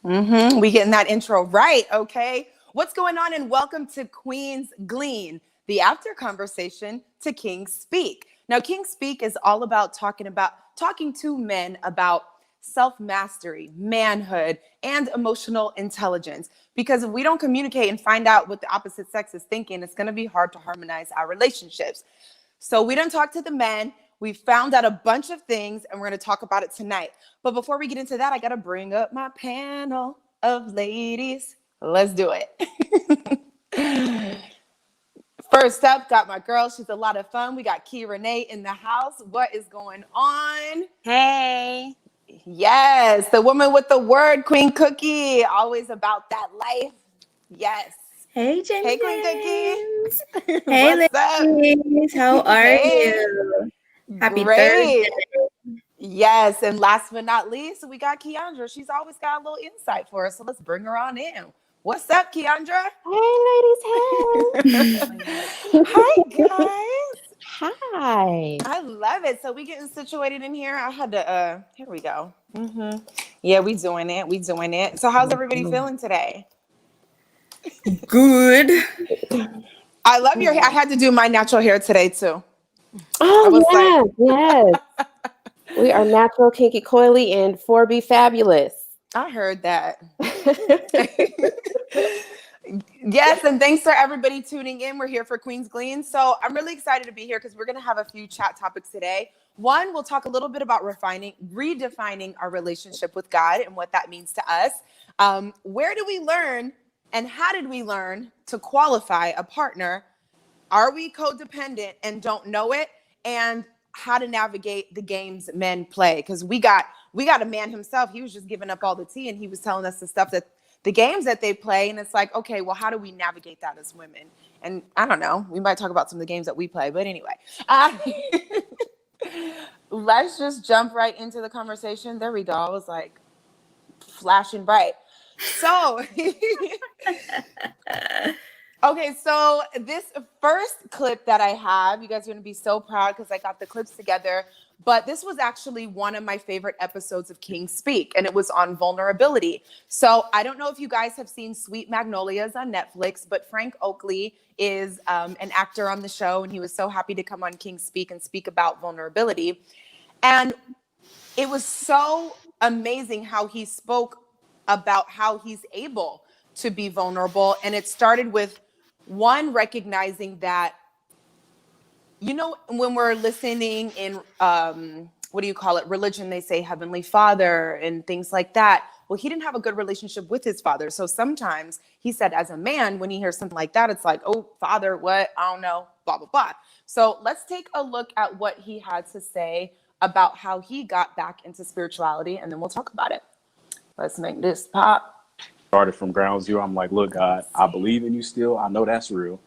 We getting that intro right, okay? What's going on? And welcome to Queens Glean, the after conversation to Kings Speak. Now, Kings Speak is all about talking to men about self-mastery, manhood, and emotional intelligence. Because if we don't communicate and find out what the opposite sex is thinking, it's going to be hard to harmonize our relationships. So we done talked to the men. We found out a bunch of things, and we're going to talk about it tonight. But before we get into that, I got to bring up my panel of ladies. Let's do it. First up, got my girl. She's a lot of fun. We got Kei'Renee in the house. What is going on? Hey. Yes, the woman with the word, Queen Cookie. Always about that life. Yes. Hey, Jaimi. Hey, Queen Cookie. Hey, What's up? ladies. How are Hey. you? Happy Great. Thursday. Yes, and last but not least, we got Kiandra. She's always got a little insight for us, so let's bring her on in. What's up, Kiandra? Hey, ladies. Hey. Hi, guys. Hi. I love it. So we getting situated in here. I had to. Here we go. Yeah, we doing it. We doing it. So how's everybody feeling today? Good. I love your hair. I had to do my natural hair today too. Oh, yes. We are natural, kinky, coily, and 4B fabulous. I heard that. Yes, and thanks for everybody tuning in. We're here for Queens Glean. So I'm really excited to be here because we're going to have a few chat topics today. One, we'll talk a little bit about redefining our relationship with God and what that means to us. Where do we learn and how did we learn to qualify a partner? Are we codependent and don't know it? And how to navigate the games men play? Because we got a man himself. He was just giving up all the tea and he was telling us the games that they play. And it's like, okay, well, how do we navigate that as women? And I don't know. We might talk about some of the games that we play. But anyway, let's just jump right into the conversation. There we go. I was like flashing bright. So, okay, so this first clip that I have, you guys are going to be so proud because I got the clips together. But this was actually one of my favorite episodes of Kings Speak, and it was on vulnerability. So I don't know if you guys have seen Sweet Magnolias on Netflix, but Frank Oakley is an actor on the show, and he was so happy to come on Kings Speak and speak about vulnerability. And it was so amazing how he spoke about how he's able to be vulnerable. And it started with one, recognizing that, you know, when we're listening in, religion, they say Heavenly Father and things like that. Well, he didn't have a good relationship with his father. So sometimes he said, as a man, when he hears something like that, it's like, oh, father, what? I don't know, blah, blah, blah. So let's take a look at what he had to say about how he got back into spirituality, and then we'll talk about it. Let's make this pop. Started from ground zero. I'm like, look, God, I believe in you still. I know that's real.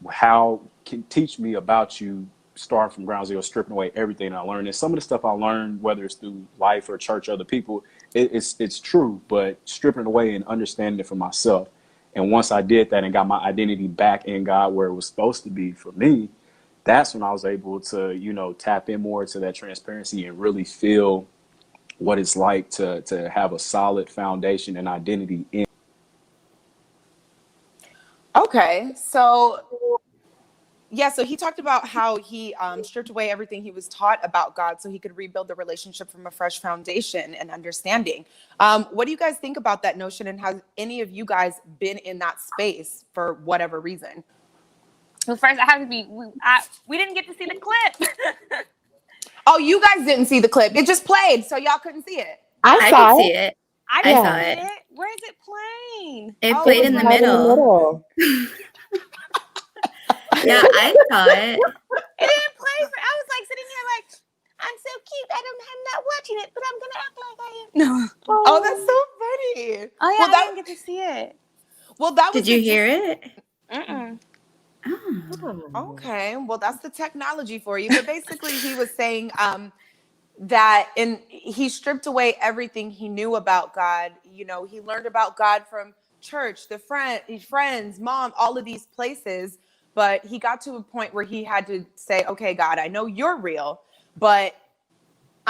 How can teach me about you, start from ground zero, stripping away everything I learned. And some of the stuff I learned, whether it's through life or church or other people, it's true, but stripping it away and understanding it for myself. And once I did that and got my identity back in God where it was supposed to be for me, that's when I was able to, you know, tap in more to that transparency and really feel what it's like to have a solid foundation and identity in. Okay, so yeah, so he talked about how he stripped away everything he was taught about God so he could rebuild the relationship from a fresh foundation and understanding. What do you guys think about that notion, and has any of you guys been in that space for whatever reason? Well, first, I have to be. We didn't get to see the clip. Oh, you guys didn't see the clip. It just played, so y'all couldn't see it. I could saw see it. it. I saw didn't it. see it. Where is it playing? It Oh, played it in was the right middle. Yeah, I saw it. It didn't play. I was like sitting here like, I'm so cute. I'm not watching it, but I'm gonna act like I am. No. Oh, that's so funny. Oh yeah, Well, I didn't get to see it. Well, that was. Did you hear it? Mm-mm. Oh. Okay, well, that's the technology for you. But basically, he was saying that he stripped away everything he knew about God. You know, he learned about God from church, friends, mom, all of these places. But he got to a point where he had to say, okay, God, I know you're real, but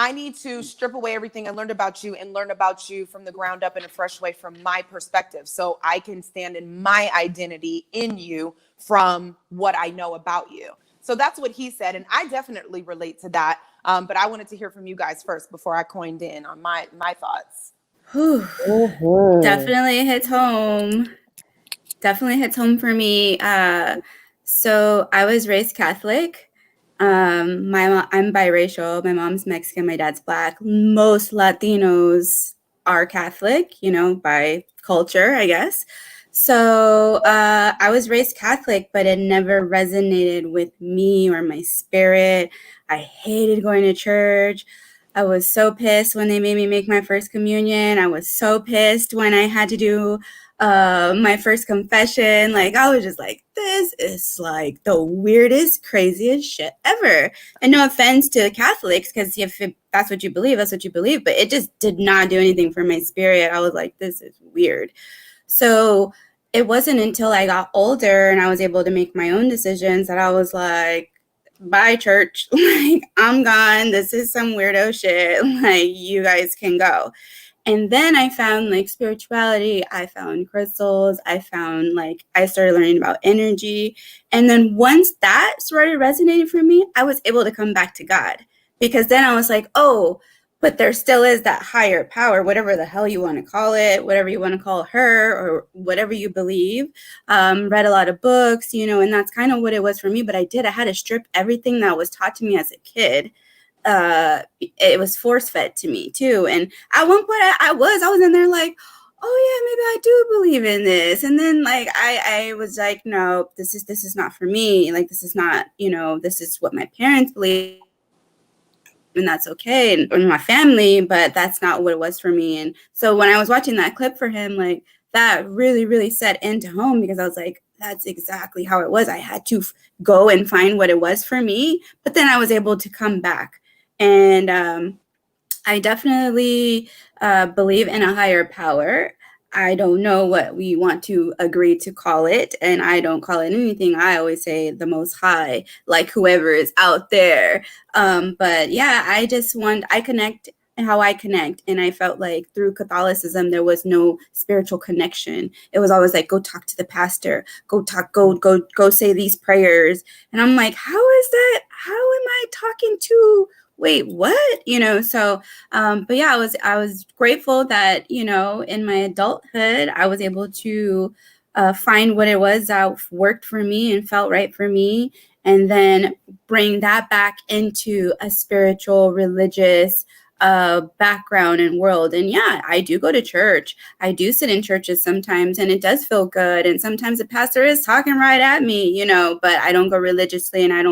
I need to strip away everything I learned about you and learn about you from the ground up in a fresh way from my perspective, so I can stand in my identity in you from what I know about you. So that's what he said. And I definitely relate to that. But I wanted to hear from you guys first before I coined in on my thoughts. Whew. Mhm. Definitely hits home. Definitely hits home for me. So I was raised Catholic. I'm biracial. My mom's Mexican, my dad's Black. Most Latinos are Catholic, by culture, I guess. So I was raised Catholic, but it never resonated with me or my spirit. I hated going to church. I was so pissed when they made me make my first communion. I was so pissed when I had to do my first confession. Like, I was just like, this is like the weirdest, craziest shit ever. And no offense to Catholics, because if that's what you believe, that's what you believe. But it just did not do anything for my spirit. I was like, this is weird. So it wasn't until I got older and I was able to make my own decisions that I was like, bye, church. Like, I'm gone. This is some weirdo shit. Like, you guys can go. And then I found like spirituality. I found crystals. I started learning about energy. And then once that started resonating for me, I was able to come back to God, because then I was like, oh, but there still is that higher power, whatever the hell you want to call it, whatever you want to call her, or whatever you believe. Read a lot of books, and that's kind of what it was for me. But I had to strip everything that was taught to me as a kid. It was force fed to me too. And at one point I was in there like, oh yeah, maybe I do believe in this. And then like, I was like, no, this is not for me. Like, this is not, this is what my parents believe, and that's okay, and my family, but that's not what it was for me. And so when I was watching that clip for him, like, that really, really set into home, because I was like, that's exactly how it was. I had to go and find what it was for me, but then I was able to come back. And I definitely believe in a higher power. I don't know what we want to agree to call it, and I don't call it anything. I always say the Most High, like whoever is out there. But yeah, I connect how I connect. And I felt like through Catholicism, there was no spiritual connection. It was always like, go talk to the pastor, go say these prayers. And I'm like, how is that? How am I talking to, wait, what? So, but yeah, I was grateful that, in my adulthood, I was able to find what it was that worked for me and felt right for me. And then bring that back into a spiritual, religious background and world. And yeah, I do go to church. I do sit in churches sometimes, and it does feel good. And sometimes the pastor is talking right at me, but I don't go religiously, and I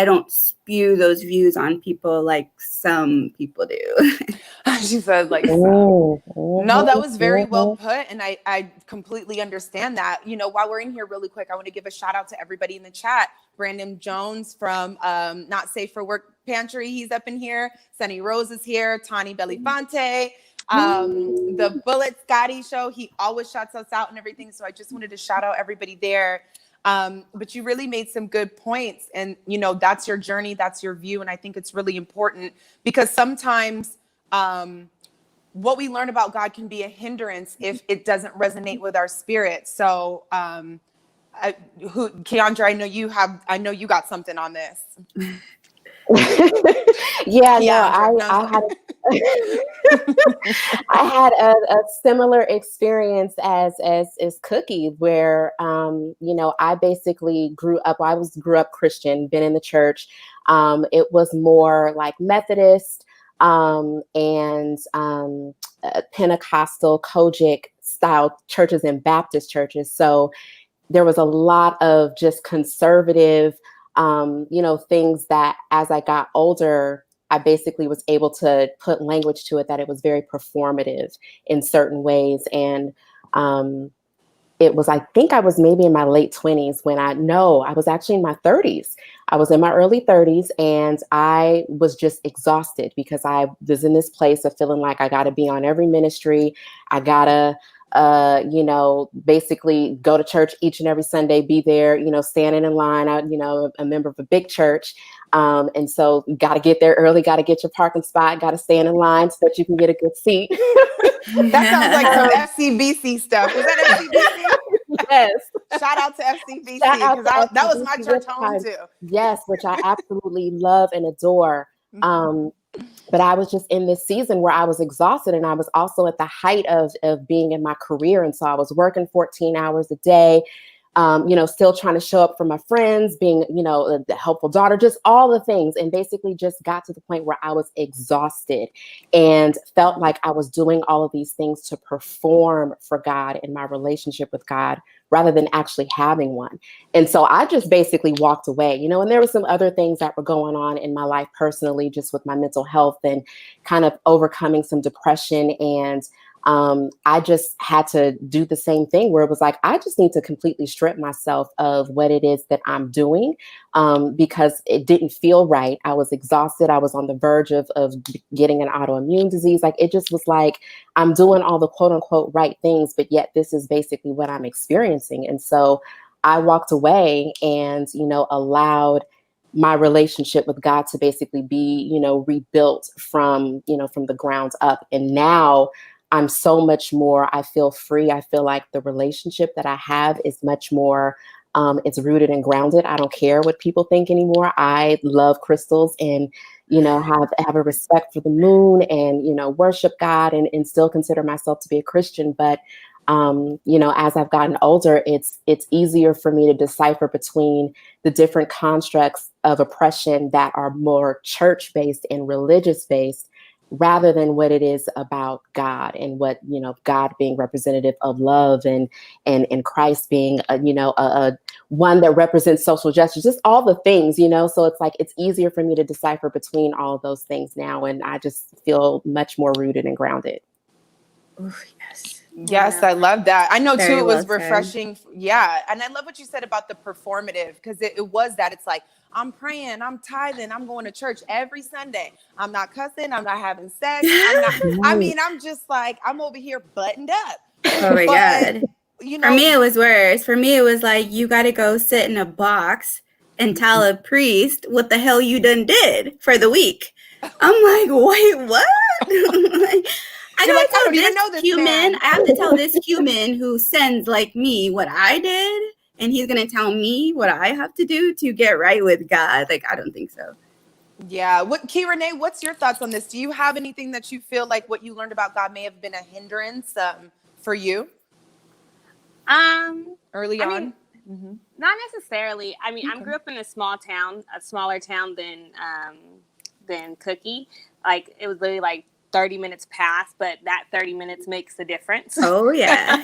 don't spew those views on people like some people do. She said, like, Mhm, no, that was very well mhm. put. And I completely understand that. While we're in here really quick, I want to give a shout out to everybody in the chat. Brandon Jones from Not Safe for Work Pantry, he's up in here. Sunny Rose is here. Tani Belifonte. The Bullet Scotty show, he always shouts us out and everything. So I just wanted to shout out everybody there. But you really made some good points, and that's your journey, that's your view. And I think it's really important, because sometimes what we learn about God can be a hindrance if it doesn't resonate with our spirit. So Kiandra, I know you got something on this. Yeah, no, Kiandra, I had I had a similar experience as Cookie, where I basically grew up. I grew up Christian, been in the church. It was more like Methodist and Pentecostal, Kojic style churches and Baptist churches. So there was a lot of just conservative, things that as I got older, I basically was able to put language to it, that it was very performative in certain ways. And I think I was maybe in my late 20s when I was actually in my 30s. I was in my early 30s, and I was just exhausted, because I was in this place of feeling like I got to be on every ministry. I got to basically go to church each and every Sunday, be there, standing in line. A member of a big church. And so got to get there early, got to get your parking spot, got to stand in line so that you can get a good seat. That sounds like some FCBC stuff. Was that FCBC? Yes. Shout out to FCBC, Shout out because to that was my FCBC, church which home too. Yes, which I absolutely love and adore. But I was just in this season where I was exhausted, and I was also at the height of being in my career. And so I was working 14 hours a day, still trying to show up for my friends, being, the helpful daughter, just all the things. And basically just got to the point where I was exhausted and felt like I was doing all of these things to perform for God in my relationship with God, rather than actually having one. And so I just basically walked away, and there were some other things that were going on in my life personally, just with my mental health and kind of overcoming some depression. And I just had to do the same thing, where it was like, I just need to completely strip myself of what it is that I'm doing, because it didn't feel right. I was exhausted. I was on the verge of getting an autoimmune disease. Like, it just was like, I'm doing all the quote unquote right things, but yet this is basically what I'm experiencing. And so I walked away and, allowed my relationship with God to basically be, rebuilt from the ground up. And now I'm so much more, I feel free. I feel like the relationship that I have is much more, it's rooted and grounded. I don't care what people think anymore. I love crystals and, have a respect for the moon and, worship God and still consider myself to be a Christian. But, as I've gotten older, it's easier for me to decipher between the different constructs of oppression that are more church-based and religious-based, rather than what it is about God and what, God being representative of love and Christ being, a one that represents social justice, just all the things, so it's like, it's easier for me to decipher between all of those things now. And I just feel much more rooted and grounded. Ooh, yes. Yes, Yeah. I love that. I know Very too, it was well said. refreshing. Yeah. And I love what you said about the performative, because it was that. It's like, I'm praying, I'm tithing, I'm going to church every Sunday. I'm not cussing, I'm not having sex. I'm just like, I'm over here buttoned up. Oh my God. For me, it was worse. For me, it was like, you got to go sit in a box and tell a priest what the hell you done did for the week. I'm like, wait, what? I You're like, I gotta don't even know tell this this human. man. I have to tell this human who sends like me what I did, and he's gonna tell me what I have to do to get right with God. Like, I don't think so. Yeah. Kei'Renee, what's your thoughts on this? Do you have anything that you feel like what you learned about God may have been a hindrance for you early on? Mean, not necessarily. I mean, I grew up in a smaller town than Cookie. Like, it was literally like 30 minutes past, but that 30 minutes makes a difference. Oh yeah.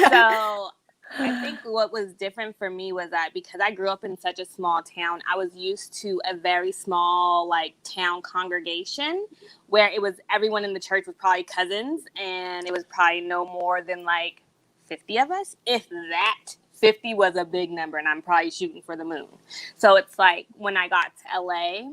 So I think what was different for me was that because I grew up in such a small town, I was used to a very small like town congregation where it was everyone in the church was probably cousins, and it was probably no more than like 50 of us, if that. 50 was a big number, and I'm probably shooting for the moon. So it's like when I got to LA,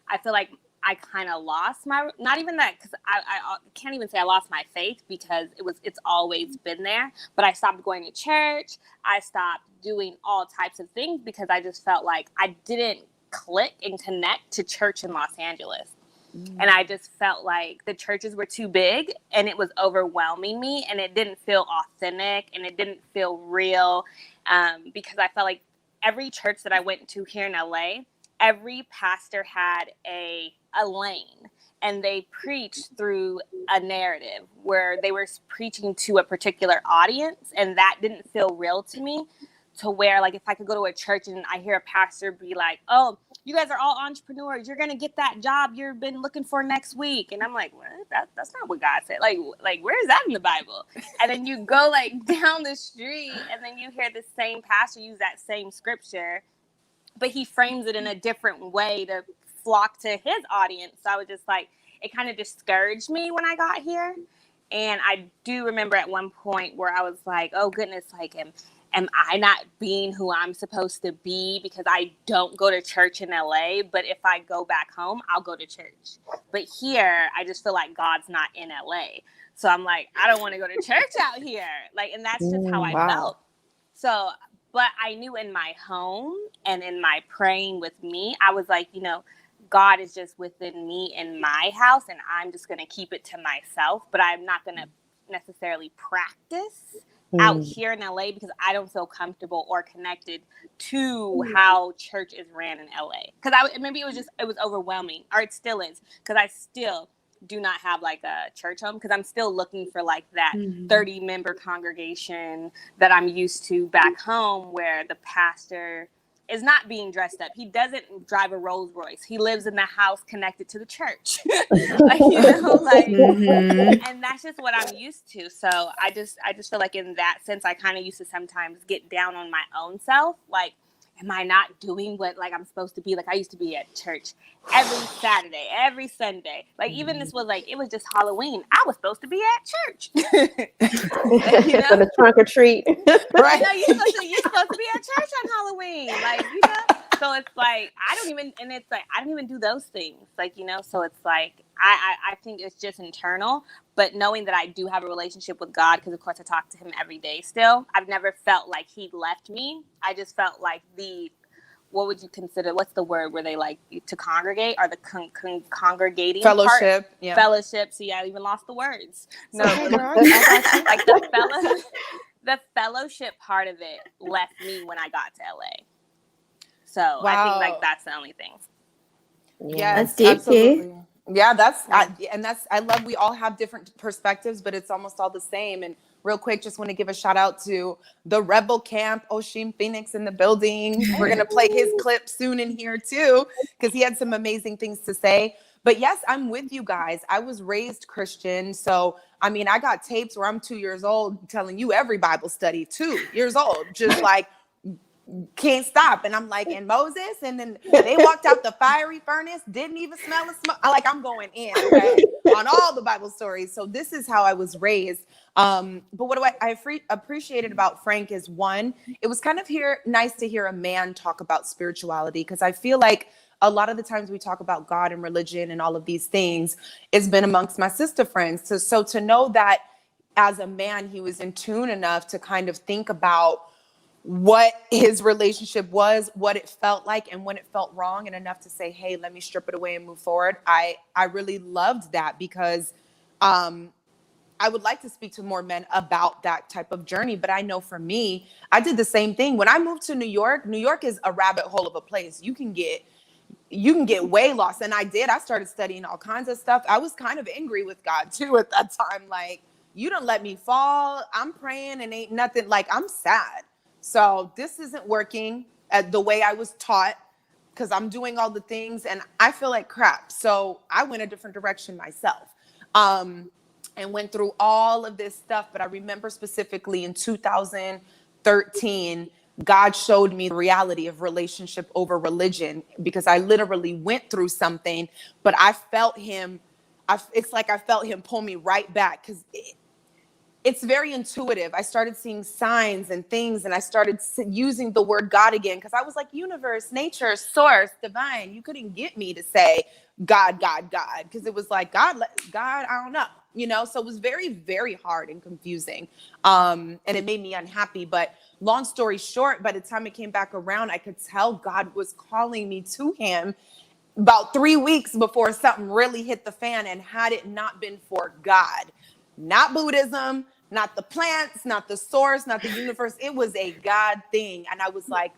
I feel like I kind of lost my, not even that, because I can't even say I lost my faith, because it's always been there, but I stopped going to church. I stopped doing all types of things because I just felt like I didn't click and connect to church in Los Angeles. And I just felt like the churches were too big and it was overwhelming me, and it didn't feel authentic and it didn't feel real, because I felt like every church that I went to here in LA, every pastor had a lane, and they preached through a narrative where they were preaching to a particular audience, and that didn't feel real to me. To where, like, if I could go to a church and I hear a pastor be like, "Oh, you guys are all entrepreneurs. You're gonna get that job you've been looking for next week," and I'm like, "What? That's not what God said. Like where is that in the Bible?" And then you go like down the street, and then you hear the same pastor use that same scripture, but he frames it in a different way to flock to his audience. So I was just like, it kind of discouraged me when I got here. And I do remember at one point where I was like, oh goodness, like, am I not being who I'm supposed to be because I don't go to church in LA, but if I go back home, I'll go to church. But here, I just feel like God's not in LA. So I'm like, I don't want to go to church out here. Like, and that's just how I felt. So But I knew in my home and in my praying with me, I was like, God is just within me in my house, and I'm just going to keep it to myself. But I'm not going to necessarily practice out here in LA because I don't feel comfortable or connected to how church is ran in LA. Because maybe it was overwhelming, or it still is, because I still do not have like a church home, because I'm still looking for like that 30-member congregation that I'm used to back home, where the pastor is not being dressed up. He doesn't drive a Rolls Royce. He lives in the house connected to the church. And that's just what I'm used to. So I just feel like in that sense, I kind of used to sometimes get down on my own self. Like, am I not doing what like I'm supposed to be? Like, I used to be at church every Saturday, every Sunday. Like, even this was like, it was just Halloween. I was supposed to be at church. For the trunk or treat. Right. No, you're supposed to be at church on Halloween. Like, so it's like, I don't even do those things. Like, so it's like, I think it's just internal, but knowing that I do have a relationship with God, because of course I talk to him every day still, I've never felt like he left me. I just felt like what would you consider, what's the word where they like to congregate, or the congregating fellowship part? Yeah, fellowship. See, I even lost the words. No, like the fellowship part of it left me when I got to LA. So wow. I think like that's the only thing. Yes, that's deep, absolutely. Yeah, I love, we all have different perspectives, but it's almost all the same. And real quick, just want to give a shout out to the Rebel Camp, Oshim Phoenix in the building. We're going to play his clip soon in here too, because he had some amazing things to say. But yes, I'm with you guys. I was raised Christian. So, I mean, I got tapes where I'm 2 years old telling you every Bible study, 2 years old, just like, can't stop. And I'm like, and Moses, and then they walked out the fiery furnace, didn't even smell the smoke. I'm going in, okay, on all the Bible stories. So this is how I was raised. But what I appreciated about Frank is, one, it was kind of nice to hear a man talk about spirituality, because I feel like a lot of the times we talk about God and religion and all of these things, it's been amongst my sister friends. So to know that as a man, he was in tune enough to kind of think about what his relationship was, what it felt like, and when it felt wrong, and enough to say, hey, let me strip it away and move forward. I really loved that, because I would like to speak to more men about that type of journey. But I know for me, I did the same thing. When I moved to New York is a rabbit hole of a place. You can get way lost. And I started studying all kinds of stuff. I was kind of angry with God too at that time. Like, you don't let me fall. I'm praying and ain't nothing. Like, I'm sad. So this isn't working the way I was taught, because I'm doing all the things and I feel like crap. So I went a different direction myself, and went through all of this stuff. But I remember specifically in 2013, God showed me the reality of relationship over religion, because I literally went through something, but I felt him. It's like I felt him pull me right back, because it's very intuitive. I started seeing signs and things, and I started using the word God again, because I was like, universe, nature, source, divine. You couldn't get me to say God, God, God, because it was like, God, I don't know, so it was very, very hard and confusing. And it made me unhappy. But long story short, by the time it came back around, I could tell God was calling me to him about 3 weeks before something really hit the fan. And had it not been for God, not Buddhism, not the plants, not the source, not the universe, it was a God thing. And I was like,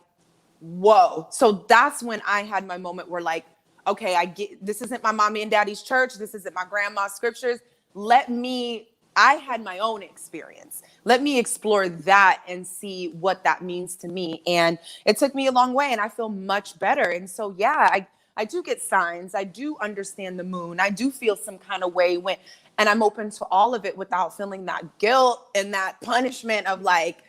whoa. So that's when I had my moment where, like, okay, I get, this isn't my mommy and daddy's church. This isn't my grandma's scriptures. I had my own experience. Let me explore that and see what that means to me. And it took me a long way, and I feel much better. And so, yeah, I do get signs. I do understand the moon. I do feel some kind of way and I'm open to all of it without feeling that guilt and that punishment of like,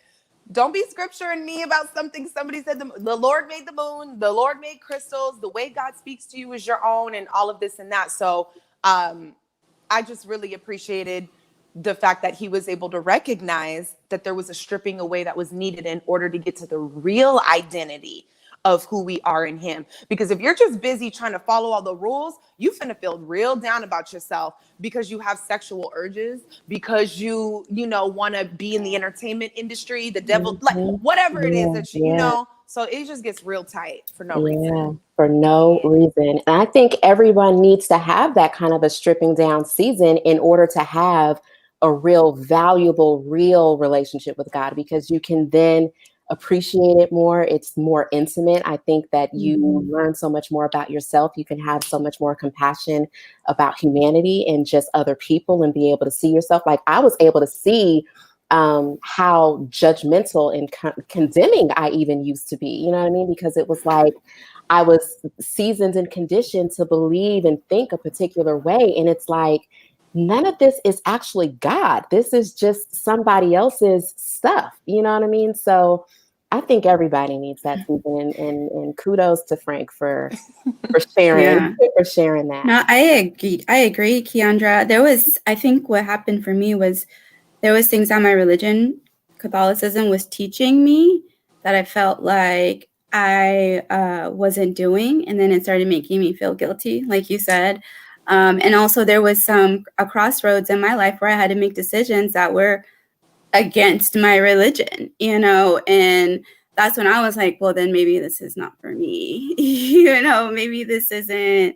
don't be scripturing me about something somebody said. The Lord made the moon. The Lord made crystals. The way God speaks to you is your own, and all of this and that. So I just really appreciated the fact that he was able to recognize that there was a stripping away that was needed in order to get to the real identity of who we are in him. Because if you're just busy trying to follow all the rules, you finna feel real down about yourself because you have sexual urges, because you know, want to be in the entertainment industry, the devil, like whatever it is that you know. So it just gets real tight for no reason. For no reason. And I think everyone needs to have that kind of a stripping down season in order to have a real valuable, real relationship with God, because you can then appreciate it more. It's more intimate. I think that you learn so much more about yourself. You can have so much more compassion about humanity and just other people and be able to see yourself. Like I was able to see how judgmental and condemning I even used to be, you know what I mean? Because it was like I was seasoned and conditioned to believe and think a particular way. And it's like, none of this is actually God. This is just somebody else's stuff. You know what I mean? So I think everybody needs that season, and kudos to Frank for sharing for sharing that. No, I agree, Kiandra. I think what happened for me was there was things that my religion, Catholicism, was teaching me that I felt like I wasn't doing, and then it started making me feel guilty, like you said. And also there was a crossroads in my life where I had to make decisions that were against my religion, you know, and that's when I was like, well, then maybe this is not for me. You know, maybe this isn't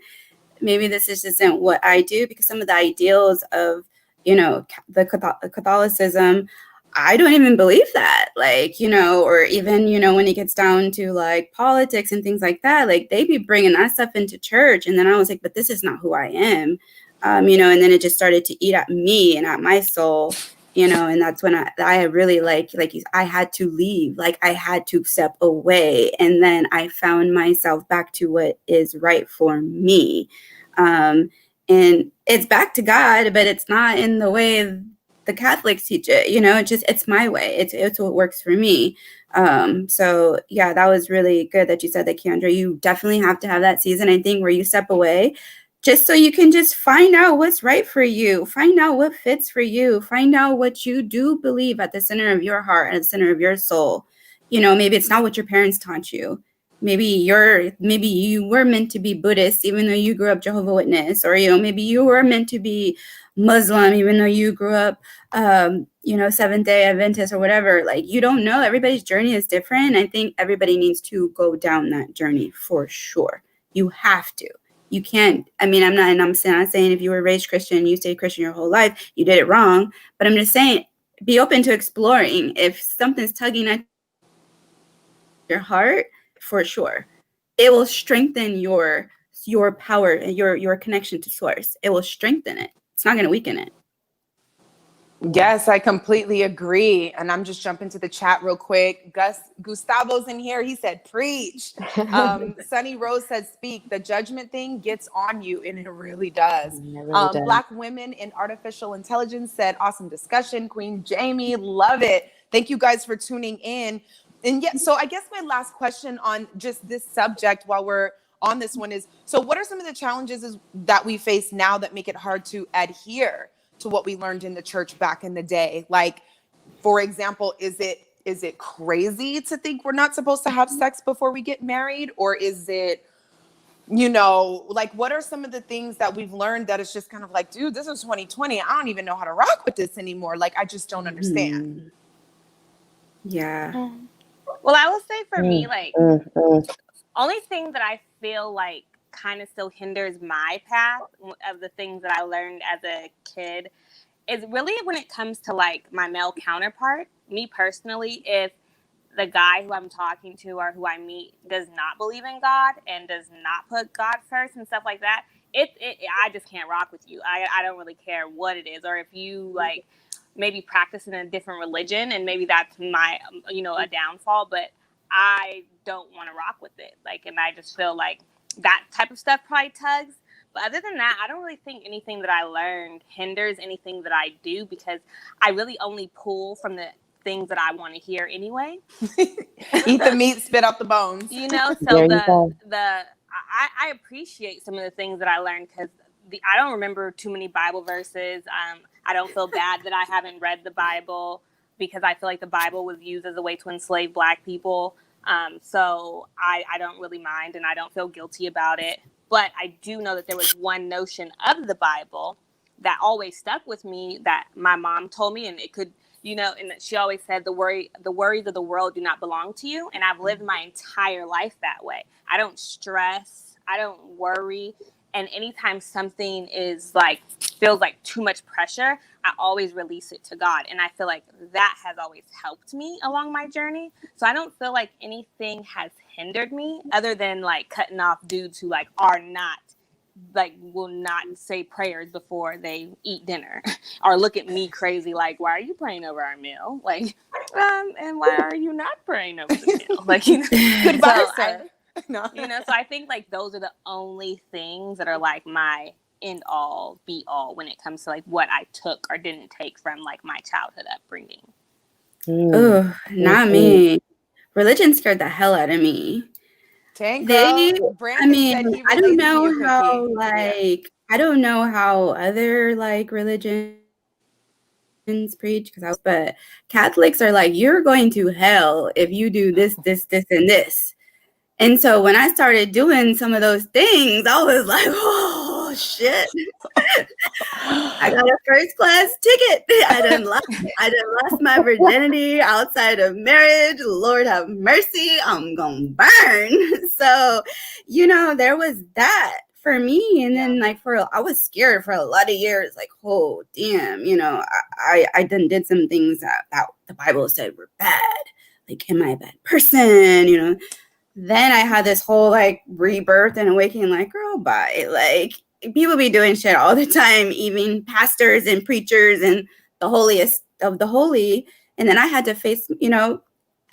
what I do, because some of the ideals of, you know, the Catholicism, I don't even believe that, like, you know, or even, you know, when it gets down to like politics and things like that, like they be bringing that stuff into church. And then I was like, but this is not who I am, you know, and then it just started to eat at me and at my soul, you know, and that's when I really I had to leave, like I had to step away. And then I found myself back to what is right for me. And it's back to God, but it's not in the way the Catholics teach it, you know. It's my way. It's what works for me. So yeah, that was really good that you said that, Keandra. You definitely have to have that season, I think, where you step away just so you can just find out what's right for you, find out what fits for you, find out what you do believe at the center of your heart and at the center of your soul. You know, maybe it's not what your parents taught you. Maybe you were meant to be Buddhist, even though you grew up Jehovah's Witness, or, you know, maybe you were meant to be Muslim, even though you grew up, you know, Seventh-day Adventist or whatever. Like, you don't know. Everybody's journey is different. I think everybody needs to go down that journey for sure. You have to. You can't. I mean, I'm not saying if you were raised Christian, you stayed Christian your whole life, you did it wrong. But I'm just saying, be open to exploring. If something's tugging at your heart, for sure, it will strengthen your power and your connection to source. It will strengthen it. It's not going to weaken it. Yes, I completely agree. And I'm just jumping to the chat real quick. Gustavo's in here. He said, preach. Sunny Rose said, speak. The judgment thing gets on you, and it really does. Black Women in Artificial Intelligence said, awesome discussion. Queen Jaimi, love it. Thank you guys for tuning in. And yeah, so I guess my last question on just this subject while we're on this one is, so what are some of the challenges that we face now that make it hard to adhere to what we learned in the church back in the day? Like, for example, is it crazy to think we're not supposed to have sex before we get married? Or is it, you know, like, what are some of the things that we've learned that it's just kind of like, dude, this is 2020. I don't even know how to rock with this anymore. Like, I just don't understand. Yeah. Well, I will say for me, like, only thing that I feel like kind of still hinders my path of the things that I learned as a kid is really when it comes to like my male counterpart. Me personally, if the guy who I'm talking to or who I meet does not believe in God and does not put God first and stuff like that, I just can't rock with you. I don't really care what it is, or if you like maybe practice in a different religion, and maybe that's my a downfall, but I don't want to rock with it. Like, and I just feel like that type of stuff probably tugs. But other than that, I don't really think anything that I learned hinders anything that I do, because I really only pull from the things that I want to hear anyway. Eat the meat, spit out the bones. You know, so I appreciate some of the things that I learned, because I don't remember too many Bible verses. I don't feel bad that I haven't read the Bible, because I feel like the Bible was used as a way to enslave Black people. So I don't really mind, and I don't feel guilty about it. But I do know that there was one notion of the Bible that always stuck with me that my mom told me, and it could, and she always said the worries of the world do not belong to you. And I've lived my entire life that way. I don't stress, I don't worry. And anytime something feels like too much pressure, I always release it to God. And I feel like that has always helped me along my journey. So I don't feel like anything has hindered me other than like cutting off dudes who will not say prayers before they eat dinner or look at me crazy like, why are you praying over our meal? Like, and why are you not praying over the meal? Like, Goodbye, sir. No. So I think like those are the only things that are like my end all be all when it comes to like what I took or didn't take from like my childhood upbringing. Oh, not me. Religion scared the hell out of me. Dang, girl. Brandon said he I don't related to you, know how Cookie. I don't know how other like religions preach but Catholics are like, you're going to hell if you do this, this, this, and this. And so when I started doing some of those things, I was like, oh shit. I got a first class ticket. I done lost my virginity outside of marriage. Lord have mercy. I'm gonna burn. So, there was that for me. And then I was scared for a lot of years, like, oh damn, I done did some things that the Bible said were bad. Like, am I a bad person? Then I had this whole like rebirth and awakening, like, girl, bye. Like, people be doing shit all the time, even pastors and preachers and the holiest of the holy. And then I had to face,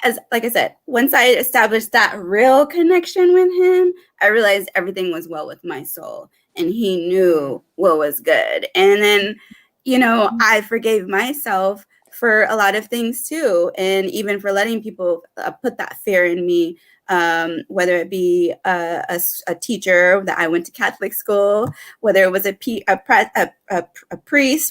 as like I said, once I established that real connection with him, I realized everything was well with my soul and he knew what was good. And then, I forgave myself for a lot of things too. And even for letting people put that fear in me. Whether it be a teacher that I went to Catholic school, whether it was a priest,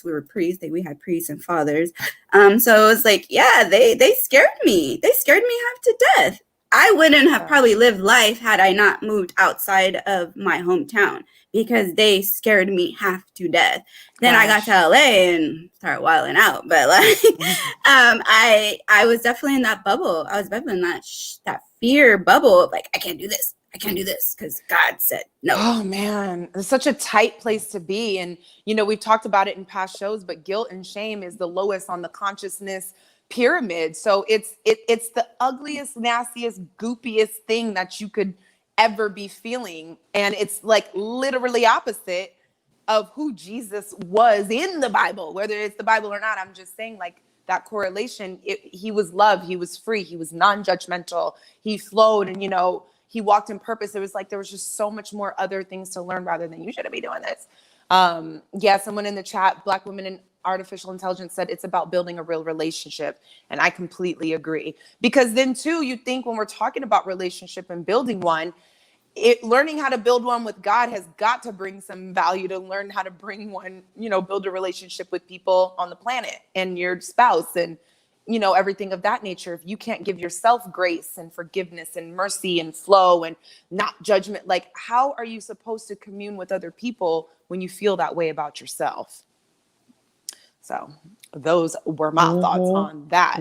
we had priests and fathers. So it was like, yeah, they scared me. They scared me half to death. I wouldn't have probably lived life had I not moved outside of my hometown because they scared me half to death. Then I got to LA and started wilding out. But like, I was definitely in that bubble. I was definitely in that fear bubble of like, I can't do this because God said no. Oh man, it's such a tight place to be. And, we've talked about it in past shows, but guilt and shame is the lowest on the consciousness pyramid. So it's the ugliest, nastiest, goopiest thing that you could ever be feeling. And it's like literally opposite of who Jesus was in the Bible, whether it's the Bible or not. I'm just saying like that correlation. He was love. He was free. He was non-judgmental. He flowed and, he walked in purpose. It was like, there was just so much more other things to learn rather than you shouldn't be doing this. Someone in the chat, Black Women in Artificial Intelligence, said it's about building a real relationship. And I completely agree. Because then too, you think when we're talking about relationship and building one, learning how to build one with God has got to bring some value to learn how to bring one, build a relationship with people on the planet and your spouse and, everything of that nature. If you can't give yourself grace and forgiveness and mercy and flow and not judgment, like how are you supposed to commune with other people when you feel that way about yourself? So those were my thoughts on that.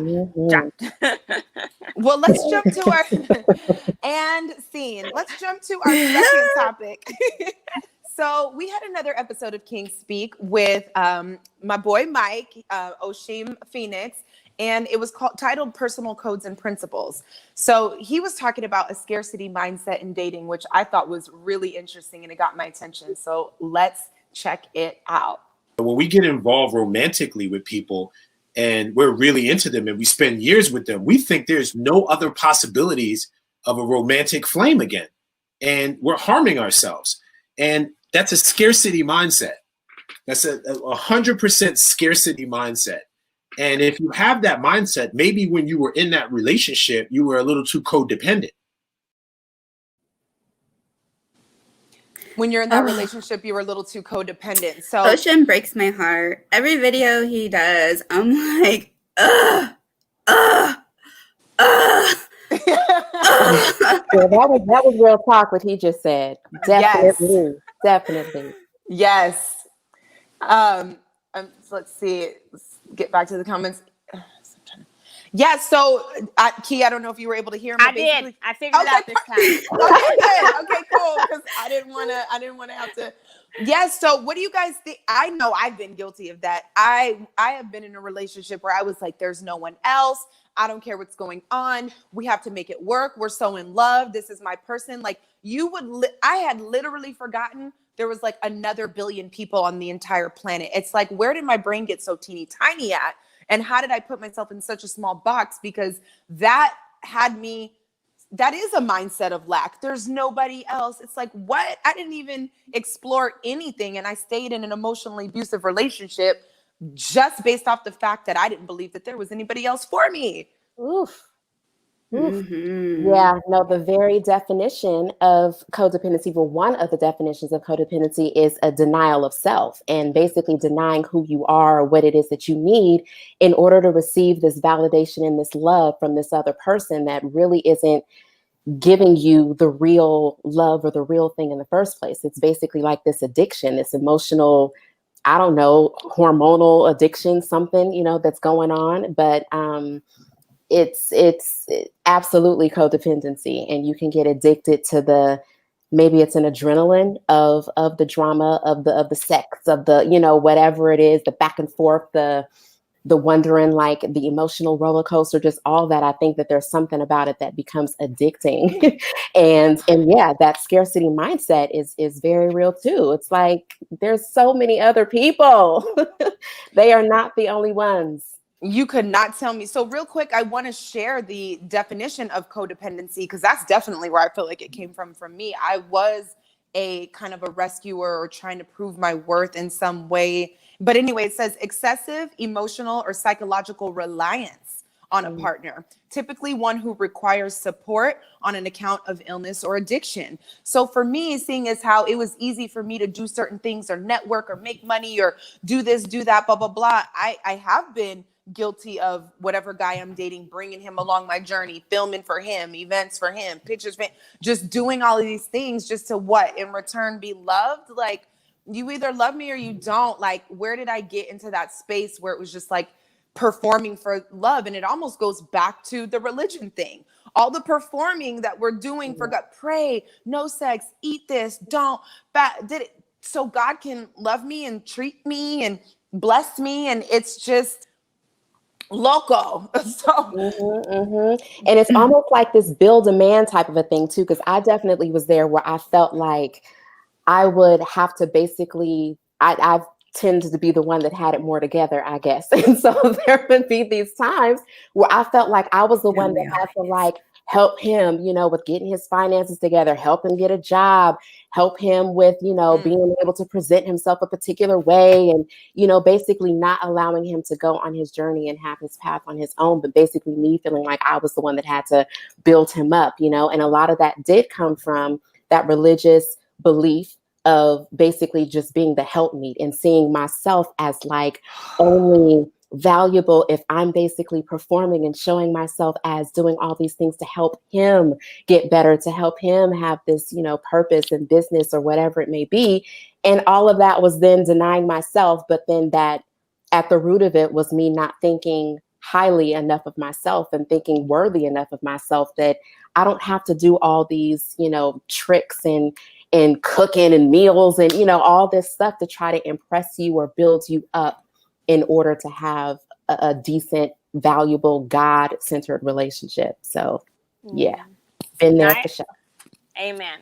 Well, let's jump to our and scene. Let's jump to our second topic. So we had another episode of King Speak with my boy Mike, Oshim Phoenix, and it was titled Personal Codes and Principles. So he was talking about a scarcity mindset in dating, which I thought was really interesting and it got my attention. So let's check it out. When we get involved romantically with people and we're really into them and we spend years with them, we think there's no other possibilities of a romantic flame again. And we're harming ourselves. And that's a scarcity mindset. That's a 100% scarcity mindset. And if you have that mindset, maybe when you were in that relationship, you were a little too codependent. When you're in that relationship, you were a little too codependent. So Ocean breaks my heart. Every video he does, I'm like, Yeah, that was real talk. What he just said. Yes. Definitely. Yes. So let's see. Let's get back to the comments. Yeah. So, Key, I don't know if you were able to hear him. I did. I figured it out this time. Okay, good. Okay, cool. Because I didn't want to have to. Yeah. So, what do you guys think? I know I've been guilty of that. I have been in a relationship where I was like, "There's no one else. I don't care what's going on. We have to make it work. We're so in love. This is my person." Like I had literally forgotten there was like another billion people on the entire planet. It's like, where did my brain get so teeny tiny at? And how did I put myself in such a small box? Because that is a mindset of lack. There's nobody else. It's like, what? I didn't even explore anything. And I stayed in an emotionally abusive relationship just based off the fact that I didn't believe that there was anybody else for me. Oof. Mm-hmm. Yeah, no, the very definition of codependency, well, one of the definitions of codependency is a denial of self, and basically denying who you are or what it is that you need in order to receive this validation and this love from this other person that really isn't giving you the real love or the real thing in the first place. It's basically like this addiction, this emotional, I don't know, hormonal addiction, something, that's going on. But it's absolutely codependency, and you can get addicted to maybe it's an adrenaline of the drama, of the sex, of the whatever it is, the back and forth, the wondering, like the emotional roller coaster, just all that. I think that there's something about it that becomes addicting. and yeah, that scarcity mindset is very real too. It's like there's so many other people. They are not the only ones. You could not tell me. So real quick, I want to share the definition of codependency, because that's definitely where I feel like it came from me. I was a kind of a rescuer or trying to prove my worth in some way. But anyway, it says excessive emotional or psychological reliance on a partner, typically one who requires support on an account of illness or addiction. So for me, seeing as how it was easy for me to do certain things or network or make money or do this, do that, blah, blah, blah. I have been guilty of whatever guy I'm dating, bringing him along my journey, filming for him, events for him, pictures for him, just doing all of these things just to what? In return, be loved? Like, you either love me or you don't. Like, where did I get into that space where it was just like performing for love? And it almost goes back to the religion thing. All the performing that we're doing for God, pray, no sex, eat this, don't, did it so God can love me and treat me and bless me. And it's just loco. And it's almost like this build a man type of a thing too, because I definitely was there where I felt like I would have to basically, I've tended to be the one that had it more together, I guess. And so there would be these times where I felt like I was the one that had to like help him, with getting his finances together, help him get a job, help him with, being able to present himself a particular way, and, basically not allowing him to go on his journey and have his path on his own, but basically me feeling like I was the one that had to build him up, and a lot of that did come from that religious belief of basically just being the helpmeet and seeing myself as like only valuable if I'm basically performing and showing myself as doing all these things to help him get better, to help him have this, purpose and business or whatever it may be. And all of that was then denying myself. But then that at the root of it was me not thinking highly enough of myself and thinking worthy enough of myself that I don't have to do all these, tricks and cooking and meals and, all this stuff to try to impress you or build you up in order to have a decent, valuable, God-centered relationship. So yeah, been there for sure. Amen.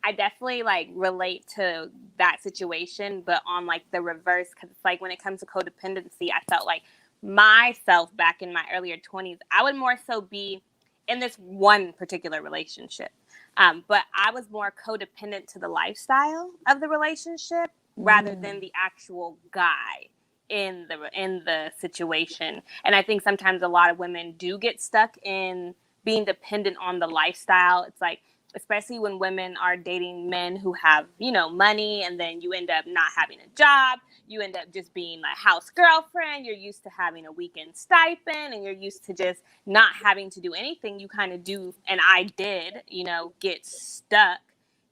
I definitely like relate to that situation, but on like the reverse, because it's like when it comes to codependency, I felt like myself back in my earlier 20s, I would more so be in this one particular relationship. But I was more codependent to the lifestyle of the relationship rather than the actual guy in the situation. And I think sometimes a lot of women do get stuck in being dependent on the lifestyle. It's like, especially when women are dating men who have, you know, money, and then you end up not having a job. You end up just being a house girlfriend. You're used to having a weekend stipend, and you're used to just not having to do anything. You kind of do, and I did, you know, get stuck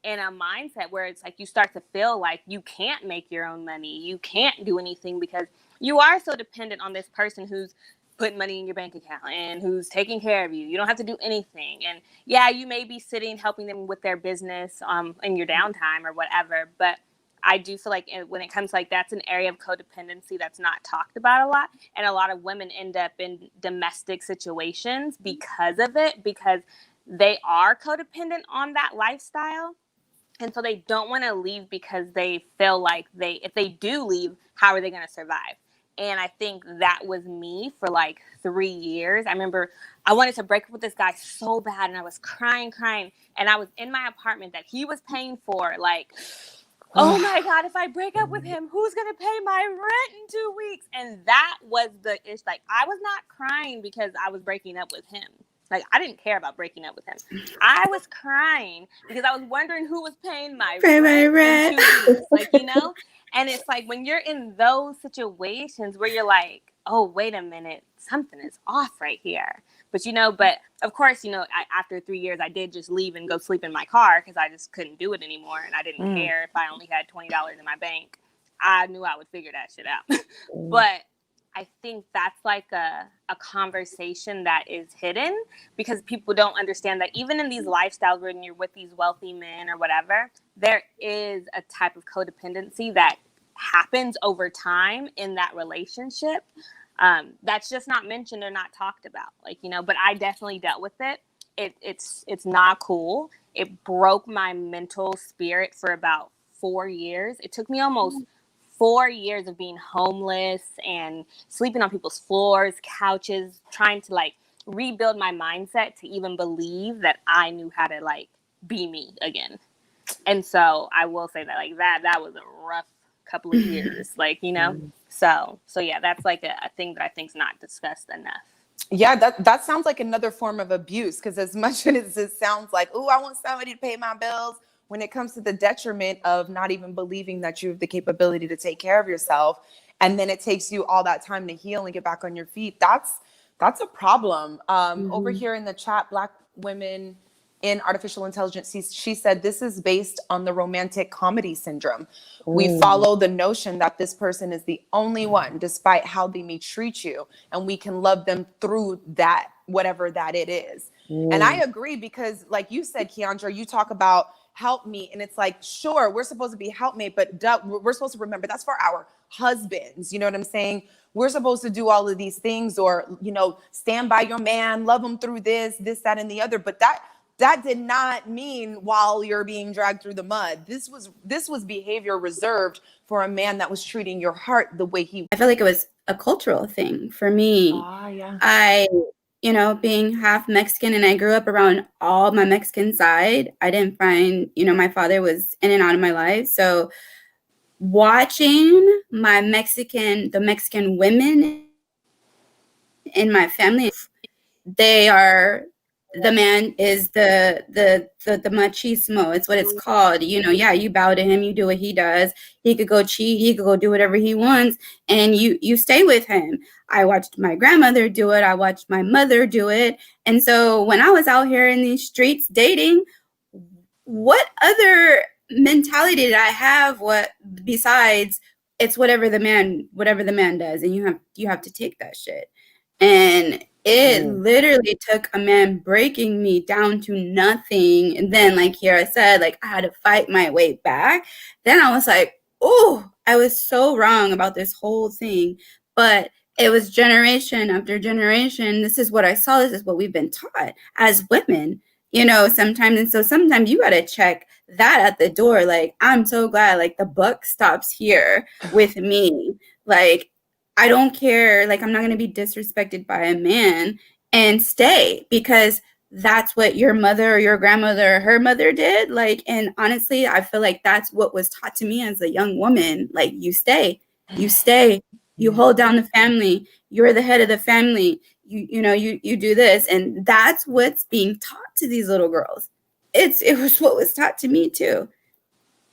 in a mindset where it's like you start to feel like you can't make your own money. You can't do anything because you are so dependent on this person who's putting money in your bank account and who's taking care of you. You don't have to do anything. And yeah, you may be sitting helping them with their business in your downtime or whatever. But I do feel like when it comes to like, that's an area of codependency that's not talked about a lot. And a lot of women end up in domestic situations because of it, because they are codependent on that lifestyle. And so they don't want to leave because they feel like if they do leave, how are they going to survive? And I think that was me for like 3 years. I remember I wanted to break up with this guy so bad, and I was crying. And I was in my apartment that he was paying for. Like, oh my God, if I break up with him, who's going to pay my rent in 2 weeks? And that was the issue. Like, I was not crying because I was breaking up with him. Like, I didn't care about breaking up with him. I was crying because I was wondering who was paying my rent in 2 weeks. Like, you know? And it's like when you're in those situations where you're like, oh, wait a minute, something is off right here. But, you know, of course, you know, after 3 years, I did just leave and go sleep in my car because I just couldn't do it anymore. And I didn't care if I only had $20 in my bank. I knew I would figure that shit out. But I think that's like a conversation that is hidden because people don't understand that even in these lifestyles when you're with these wealthy men or whatever, there is a type of codependency that happens over time in that relationship. That's just not mentioned or not talked about. Like, you know, but I definitely dealt with it. It's not cool. It broke my mental spirit for about 4 years. It took me almost 4 years of being homeless and sleeping on people's floors, couches, trying to like rebuild my mindset to even believe that I knew how to like be me again. And so I will say that like that was a rough couple of years, like, you know, so yeah, that's like a thing that I think is not discussed enough. Yeah, that sounds like another form of abuse, because as much as it sounds like, oh, I want somebody to pay my bills, when it comes to the detriment of not even believing that you have the capability to take care of yourself, and then it takes you all that time to heal and get back on your feet, that's a problem. Over here in the chat, Black Women in Artificial Intelligence, she said, this is based on the romantic comedy syndrome. We follow the notion that this person is the only one, despite how they may treat you, and we can love them through that, whatever that it is. And I agree, because like you said, Kiandra, you talk about helpmate, and it's like, sure, we're supposed to be helpmate, but we're supposed to remember that's for our husbands. You know what I'm saying? We're supposed to do all of these things, or, you know, stand by your man, love him through this, that, and the other. But that did not mean while you're being dragged through the mud. This was behavior reserved for a man that was treating your heart the way he. I feel like it was a cultural thing for me. Yeah. You know, being half Mexican, and I grew up around all my Mexican side. I didn't find, you know, my father was in and out of my life. So watching the Mexican women in my family, the man is the machismo. It's what it's called. You know, yeah, you bow to him, you do what he does. He could go cheat, he could go do whatever he wants, and you stay with him. I watched my grandmother do it. I watched my mother do it. And so when I was out here in these streets dating, what other mentality did I have? What besides it's whatever the man does, and you have to take that shit. And it literally took a man breaking me down to nothing. And then, like Kiara said, like I had to fight my way back. Then I was like, oh, I was so wrong about this whole thing. But it was generation after generation. This is what I saw. This is what we've been taught as women, you know, sometimes. And so sometimes you got to check that at the door. Like, I'm so glad, like, the buck stops here with me. Like, I don't care. Like, I'm not going to be disrespected by a man and stay because that's what your mother or your grandmother or her mother did. Like, and honestly, I feel like that's what was taught to me as a young woman. Like, you stay, you hold down the family. You're the head of the family. You do this. And that's what's being taught to these little girls. it was what was taught to me too.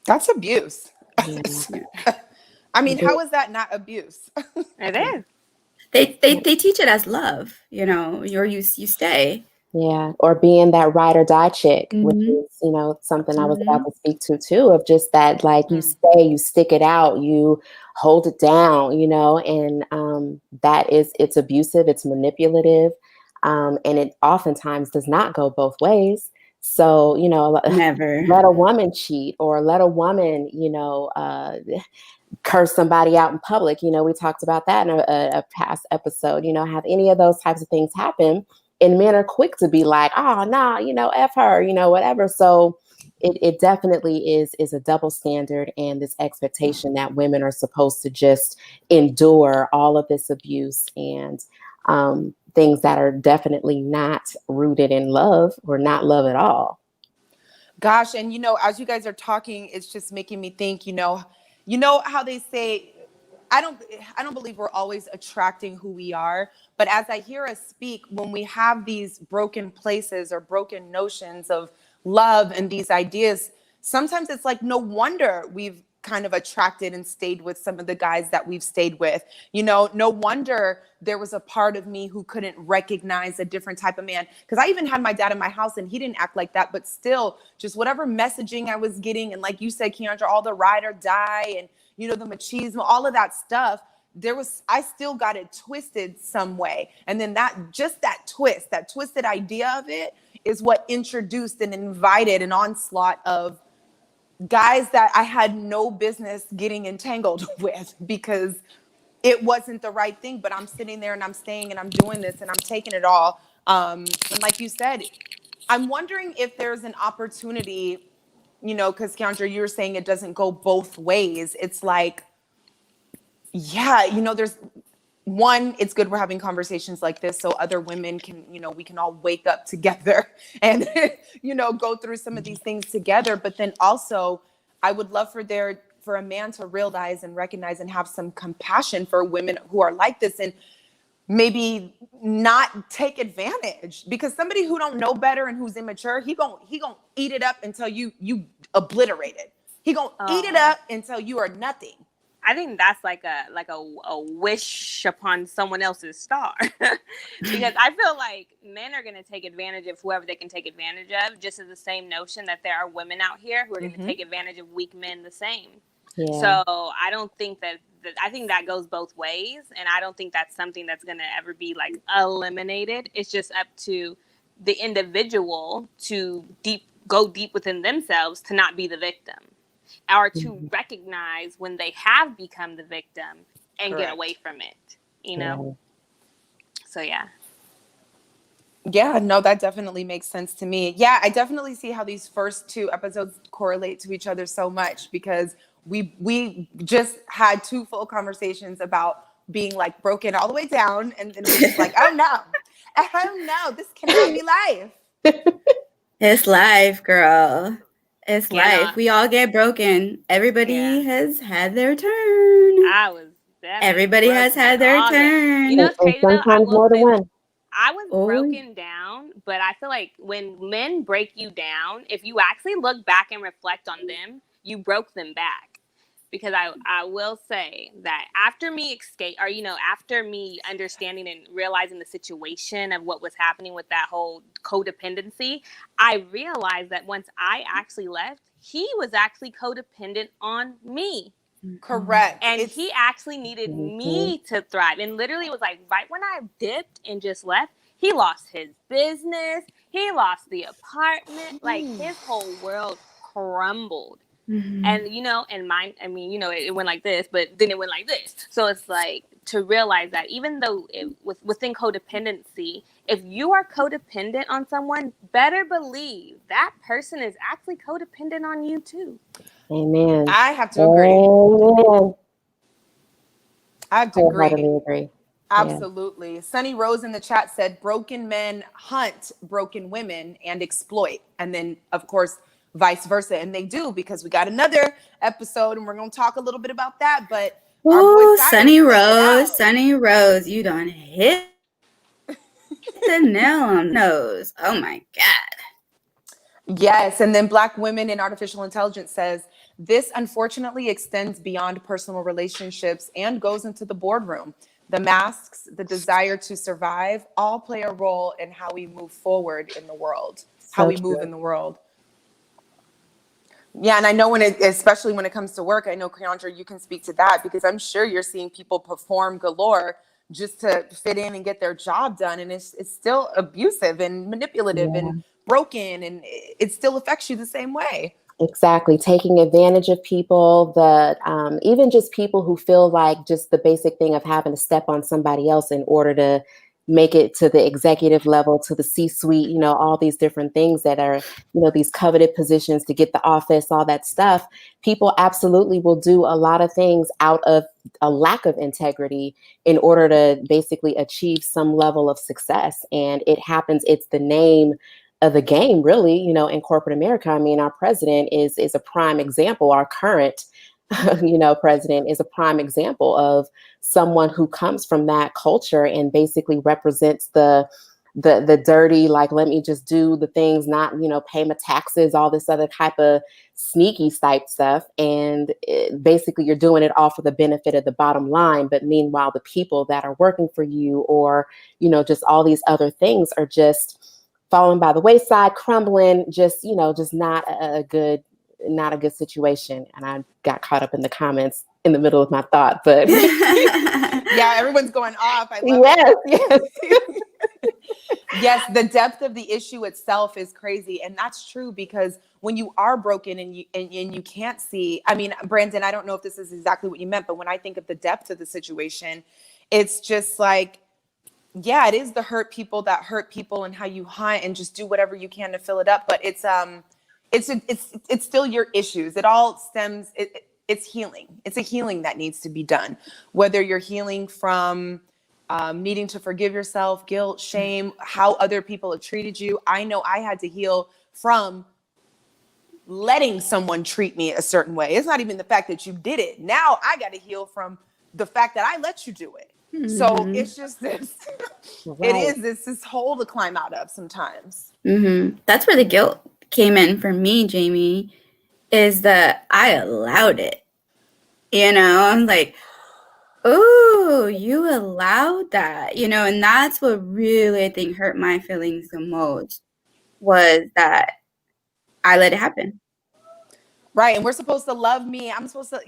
That's abuse. Yeah. I mean, how is that not abuse? It is. They teach it as love, you know, you stay. Yeah, or being that ride or die chick, which Mhm. is, something I was about to speak to too, of just that, like, you stay, you stick it out, you hold it down, and it's abusive, it's manipulative, and it oftentimes does not go both ways. So, Never. let a woman cheat or let a woman, curse somebody out in public. We talked about that in a past episode, have any of those types of things happen. And men are quick to be like, oh, nah, F her, whatever. So it definitely is a double standard and this expectation that women are supposed to just endure all of this abuse and things that are definitely not rooted in love or not love at all. Gosh, and as you guys are talking, it's just making me think, how they say, I don't believe we're always attracting who we are, but as I hear us speak, when we have these broken places or broken notions of love and these ideas, sometimes it's like no wonder we've kind of attracted and stayed with some of the guys that we've stayed with. No wonder there was a part of me who couldn't recognize a different type of man, because I even had my dad in my house and he didn't act like that, but still just whatever messaging I was getting, and like you said, Kiandra, all the ride or die and the machismo, all of that stuff, I still got it twisted some way. And then that twisted idea of it is what introduced and invited an onslaught of guys that I had no business getting entangled with, because it wasn't the right thing. But I'm sitting there and I'm staying and I'm doing this and I'm taking it all. And like you said, I'm wondering if there's an opportunity, because Keandra, you were saying it doesn't go both ways. It's like, yeah, there's one, it's good we're having conversations like this so other women can, we can all wake up together and, go through some of these things together. But then also, I would love for a man to realize and recognize and have some compassion for women who are like this, and maybe not take advantage, because somebody who don't know better and who's immature, he gon' eat it up until you obliterate it. He gon' eat it up until you are nothing. I think that's like a wish upon someone else's star. Because I feel like men are going to take advantage of whoever they can take advantage of, just as the same notion that there are women out here who are going to take advantage of weak men the same. Yeah. So I don't think I think that goes both ways. And I don't think that's something that's going to ever be like eliminated. It's just up to the individual to go deep within themselves to not be the victim, or to recognize when they have become the victim and get away from it, So, yeah. Yeah, no, that definitely makes sense to me. Yeah, I definitely see how these first two episodes correlate to each other so much, because we just had two full conversations about being like broken all the way down, and then we're just like, oh no, this cannot be life. It's life, girl. It's life. We all get broken. Everybody has had their turn. Everybody has had their turn. Sometimes more than one. I was broken down, but I feel like when men break you down, if you actually look back and reflect on them, you broke them back. Because I will say that after me after me understanding and realizing the situation of what was happening with that whole codependency, I realized that once I actually left, he was actually codependent on me. Correct. And he actually needed me to thrive. And literally it was like right when I dipped and just left, he lost his business. He lost the apartment. Like his whole world crumbled. And, and mine, it went like this, but then it went like this. So it's like to realize that even though within codependency, if you are codependent on someone, better believe that person is actually codependent on you too. Amen. I have to agree. Amen. I have to agree. Absolutely. Yeah. Sunny Rose in the chat said, broken men hunt broken women and exploit. And then, of course, vice versa. And they do, because we got another episode and we're going to talk a little bit about that. But Sunny Rose, you done hit the nail on the nose. Oh my God. Yes, and then Black Women in Artificial Intelligence says, this unfortunately extends beyond personal relationships and goes into the boardroom. The masks, the desire to survive, all play a role in how we move forward in the world, how So we move true. in the world. Yeah, and I know especially when it comes to work, I know, Keandra, you can speak to that because I'm sure you're seeing people perform galore just to fit in and get their job done. And it's still abusive and manipulative Yeah. and broken, and it still affects you the same way. Exactly. Taking advantage of people, even just people who feel like just the basic thing of having to step on somebody else in order to make it to the executive level, to the C-suite, all these different things that are, these coveted positions to get the office, all that stuff. People absolutely will do a lot of things out of a lack of integrity in order to basically achieve some level of success. And it happens, it's the name of the game, really, in corporate America. I mean, our president is a prime example. Our current, president is a prime example of someone who comes from that culture and basically represents the dirty, like, let me just do the things, not, pay my taxes, all this other type of sneaky type stuff. And basically you're doing it all for the benefit of the bottom line. But meanwhile, the people that are working for you or, just all these other things are just falling by the wayside, crumbling, just not a good situation. And I got caught up in the comments in the middle of my thought, but yeah, everyone's going off. I love it. Yes. Yes, the depth of the issue itself is crazy. And that's true because when you are broken and you can't see, I mean, Brandon, I don't know if this is exactly what you meant, but when I think of the depth of the situation, it's just like, yeah, it is the hurt people that hurt people and how you hunt and just do whatever you can to fill it up. But it's still your issues. It all stems. It's healing. It's a healing that needs to be done. Whether you're healing from needing to forgive yourself, guilt, shame, how other people have treated you. I know I had to heal from letting someone treat me a certain way. It's not even the fact that you did it. Now I got to heal from the fact that I let you do it. So it's just this, right. it's this hole to climb out of sometimes. That's where the guilt came in for me, Jaimi, is that I allowed it. I'm like, oh, you allowed that, and that's what really, I think, hurt my feelings the most was that I let it happen. Right. And we're supposed to love me. I'm supposed to,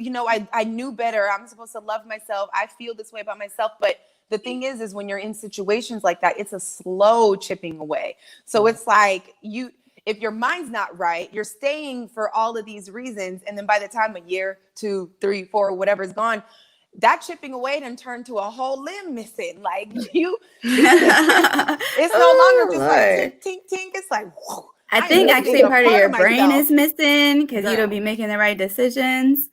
I knew better. I'm supposed to love myself. I feel this way about myself. But the thing is when you're in situations like that, it's a slow chipping away. So it's like if your mind's not right, you're staying for all of these reasons. And then by the time a year, 2, 3, 4, whatever is gone, that chipping away then turned to a whole limb missing. Like it's no longer just like tink, tink, tink. It's like, whoa. I think actually part of your brain is missing because you don't be making the right decisions.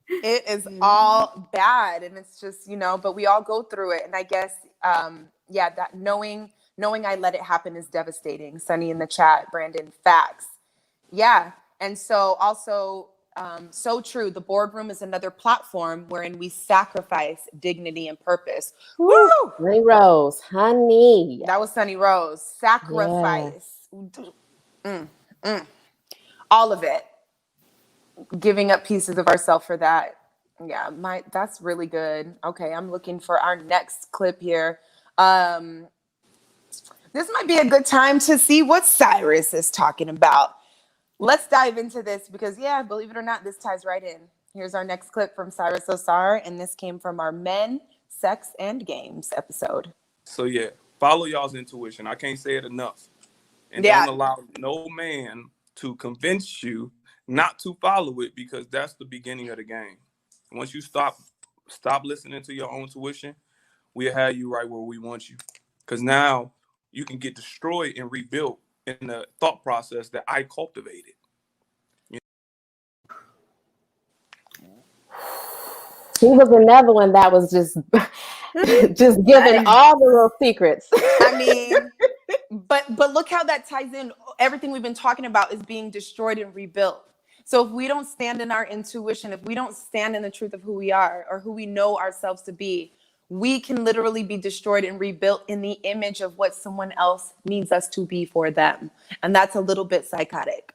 It is all bad. And it's just, but we all go through it. And I guess, that knowing I let it happen is devastating. Sunny in the chat, Brandon, facts. Yeah. And so also, so true. The boardroom is another platform wherein we sacrifice dignity and purpose. Woo! Sunny Rose, honey. That was Sunny Rose. Sacrifice. All of it. Giving up pieces of ourselves for that. Yeah, that's really good. Okay, I'm looking for our next clip here. This might be a good time to see what Cyrus is talking about. Let's dive into this because, believe it or not, this ties right in. Here's our next clip from Cyrus Osar, and this came from our Men, Sex, and Games episode. So, follow y'all's intuition. I can't say it enough. And don't allow no man to convince you not to follow it because that's the beginning of the game. Once you stop listening to your own intuition, we'll have you right where we want you. Because now you can get destroyed and rebuilt in the thought process that I cultivated. He was another one that was just giving all the little secrets. I mean, but look how that ties in. Everything we've been talking about is being destroyed and rebuilt. So if we don't stand in our intuition, if we don't stand in the truth of who we are or who we know ourselves to be, we can literally be destroyed and rebuilt in the image of what someone else needs us to be for them. And that's a little bit psychotic.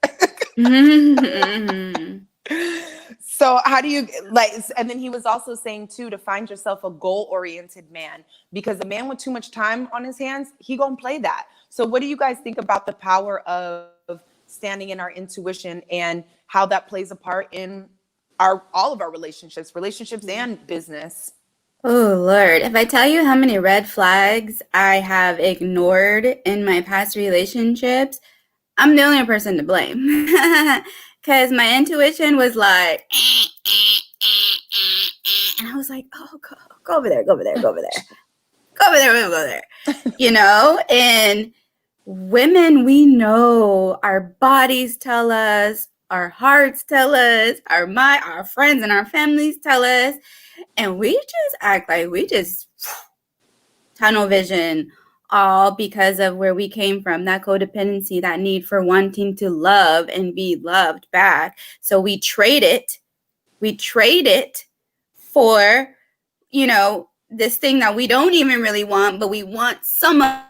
So how do you like, and then he was also saying too, to find yourself a goal-oriented man, because a man with too much time on his hands, he gonna play that. So what do you guys think about the power of standing in our intuition and how that plays a part in all of our relationships and business? Oh, Lord. If I tell you how many red flags I have ignored in my past relationships, I'm the only person to blame. Because my intuition was like, and I was like, oh, go over there, go over there, go over there. Go over there, go over there. You know? And women, we know, our bodies tell us, our hearts tell us, our friends and our families tell us. And we just act like we just tunnel vision, all because of where we came from, that codependency, that need for wanting to love and be loved back. So we trade it for, you know, this thing that we don't even really want, but we want some of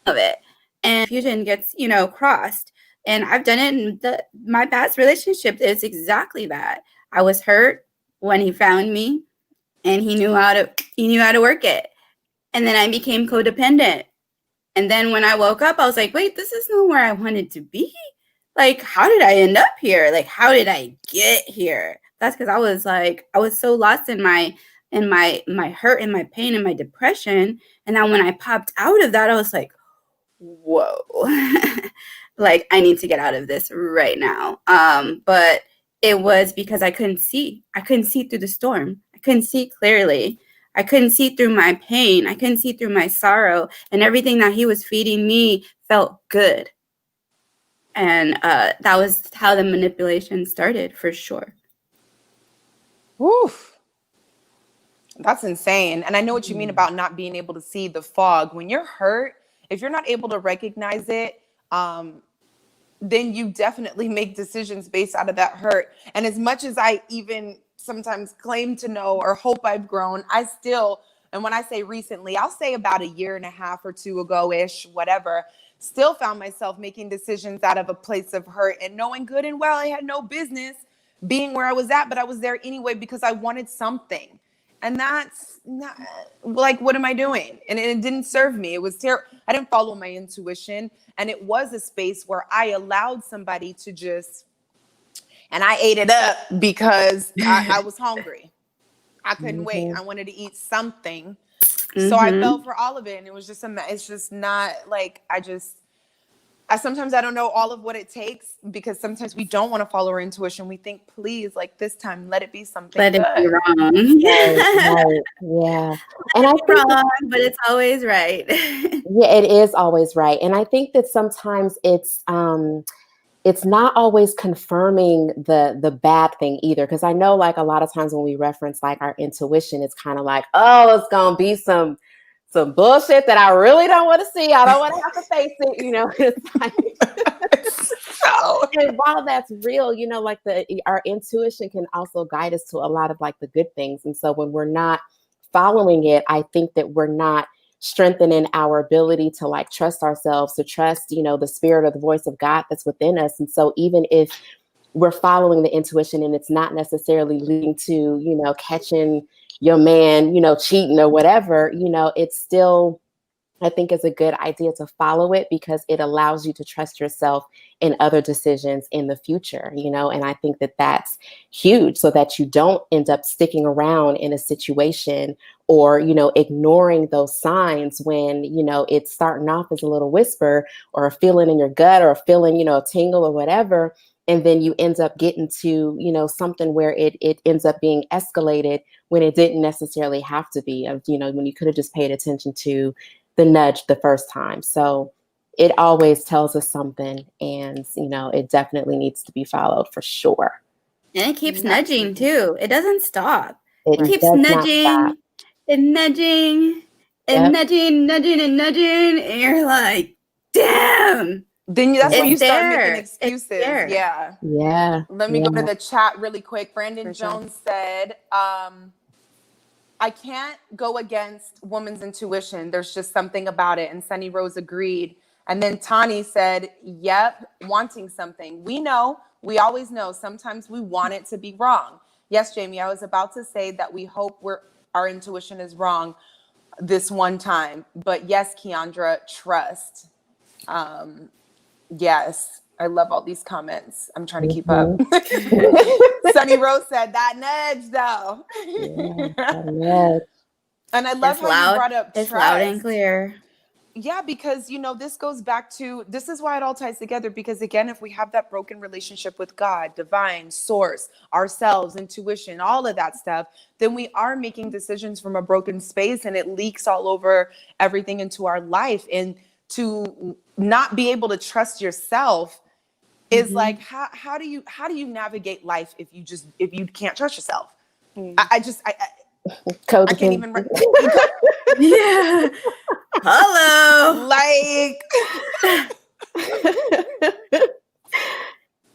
it. And fusion gets, you know, crossed. And I've done it in my past relationship. It's exactly that. I was hurt when he found me, and he knew how to work it. And then I became codependent. And then when I woke up, I was like, wait, this is not where I wanted to be. Like, how did I end up here? Like, how did I get here? That's because I was so lost in my hurt and my pain and my depression. And then when I popped out of that, I was like, whoa, like, I need to get out of this right now. But it was because I couldn't see through the storm. I couldn't see clearly. I couldn't see through my pain. I couldn't see through my sorrow, and everything that he was feeding me felt good. And that was how the manipulation started, for sure. Woof. That's insane. And I know what you mean about not being able to see the fog. When you're hurt, if you're not able to recognize it, then you definitely make decisions based out of that hurt. And as much as I even sometimes claim to know or hope I've grown, I still, and when I say recently, I'll say about a year and a half or two ago-ish, whatever, still found myself making decisions out of a place of hurt and knowing good and well I had no business being where I was at, but I was there anyway because I wanted something. And that's not, like, what am I doing? And it didn't serve me. It was terrible. I didn't follow my intuition. And it was a space where I allowed somebody to just, and I ate it up because I was hungry. I couldn't wait. I wanted to eat something. So I fell for all of it. And it was just, it's just not like, sometimes I don't know all of what it takes, because sometimes we don't want to follow our intuition. We think, please, like this time, let it be something let good. it be wrong. Right. Yeah. And I think wrong, but it's always right. yeah, it is always right. And I think that sometimes it's not always confirming the bad thing either. Because I know, like, a lot of times when we reference like our intuition, it's kind of like, oh, it's gonna be some bullshit that I really don't want to see. I don't want to have to face it. You know, it's like, and while that's real, you know, like our intuition can also guide us to a lot of like the good things. And so when we're not following it, I think that we're not strengthening our ability to like trust ourselves, to trust, you know, the spirit or the voice of God that's within us. And so even if we're following the intuition and it's not necessarily leading to, you know, catching your man, you know, cheating or whatever, you know, it's still, I think it's a good idea to follow it because it allows you to trust yourself in other decisions in the future, you know, and I think that that's huge so that you don't end up sticking around in a situation or, you know, ignoring those signs when, you know, it's starting off as a little whisper or a feeling in your gut or a feeling, you know, a tingle or whatever. And then you end up getting to, you know, something where it ends up being escalated when it didn't necessarily have to be, you know, when you could have just paid attention to the nudge the first time. So it always tells us something, and, you know, it definitely needs to be followed for sure. And it keeps nudging too. It doesn't stop. It It keeps does not nudging stop. and nudging and nudging and nudging. And you're like, damn. Then that's when It's you start there. making excuses. It's there. Yeah. Yeah. Let me go to the chat really quick. Brandon Jones said, I can't go against woman's intuition. There's just something about it. And Sunny Rose agreed. And then Tani said, yep, wanting something. We know, we always know. Sometimes we want it to be wrong. Yes, Jaimi, I was about to say that we hope our intuition is wrong this one time. But yes, Kiandra, trust. Yes, I love all these comments. I'm trying to keep up. Sunny Rose said that nudge, though. Yeah. And I love It's how loud. you brought up It's trust. loud and clear. Yeah, because, you know, this goes back to, this is why it all ties together. Because again, if we have that broken relationship with God, divine, source, ourselves, intuition, all of that stuff, then we are making decisions from a broken space, and it leaks all over everything into our life. And to not be able to trust yourself is like, how do you navigate life if you can't trust yourself? I can't even. Yeah. Hello. Like,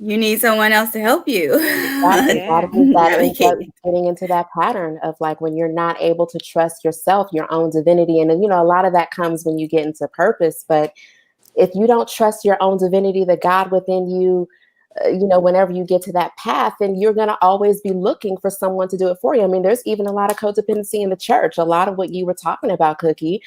You need someone else to help you. That is getting into that pattern of like when you're not able to trust yourself, your own divinity. And, you know, a lot of that comes when you get into purpose. But if you don't trust your own divinity, the God within you, you know, whenever you get to that path, then you're going to always be looking for someone to do it for you. I mean, there's even a lot of codependency in the church, a lot of what you were talking about, Cookie.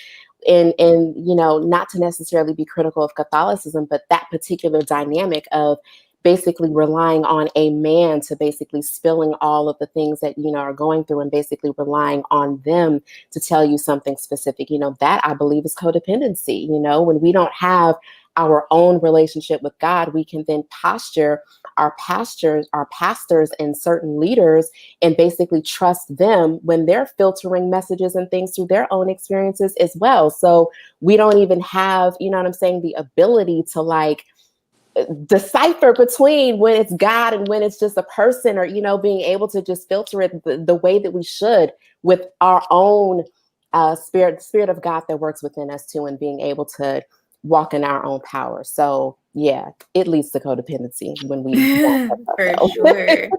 And you know, not to necessarily be critical of Catholicism, but that particular dynamic of basically relying on a man to basically spilling all of the things that, you know, are going through, and basically relying on them to tell you something specific, you know, that I believe is codependency. You know, when we don't have our own relationship with God, we can then posture our pastors and certain leaders and basically trust them when they're filtering messages and things through their own experiences as well. So we don't even have, you know what I'm saying, the ability to like decipher between when it's God and when it's just a person, or, you know, being able to just filter it the way that we should with our own spirit of God that works within us too, and being able to walk in our own power. So yeah, it leads to codependency when we for sure.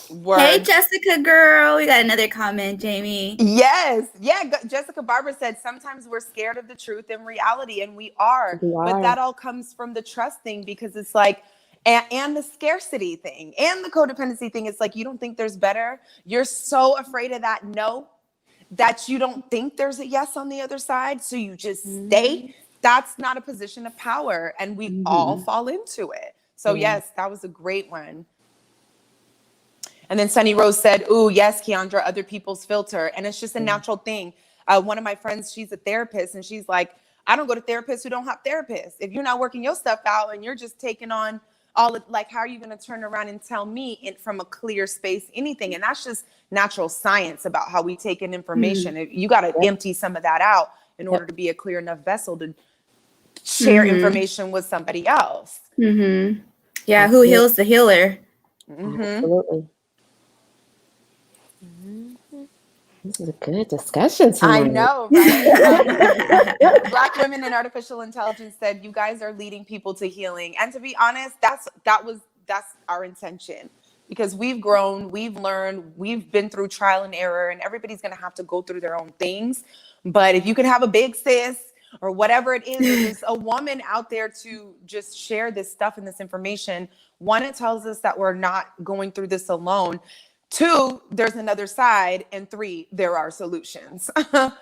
word. Hey, Jessica girl, we got another comment, Jaimi. Yes. Yeah. Jessica Barber said, sometimes we're scared of the truth in reality, and we are. But that all comes from the trust thing, because it's like, and the scarcity thing and the codependency thing. It's like, you don't think there's better. You're so afraid of that no, that you don't think there's a yes on the other side. So you just stay. That's not a position of power. And we all fall into it. So yes, that was a great one. And then Sunny Rose said, ooh, yes, Keandra, other people's filter. And it's just a natural thing. One of my friends, she's a therapist, and she's like, I don't go to therapists who don't have therapists. If you're not working your stuff out and you're just taking on all of, like, how are you going to turn around and tell me from a clear space anything? And that's just natural science about how we take in information. You got to empty some of that out in order to be a clear enough vessel to share information with somebody else. Yeah, who heals the healer? Absolutely. This is a good discussion tonight. I know, right? Black Women in Artificial Intelligence said, you guys are leading people to healing. And to be honest, that's our intention, because we've grown, we've learned, we've been through trial and error, and everybody's going to have to go through their own things. But if you can have a big sis or whatever it is, there's a woman out there to just share this stuff and this information. One, it tells us that we're not going through this alone. Two, there's another side. And three, there are solutions. So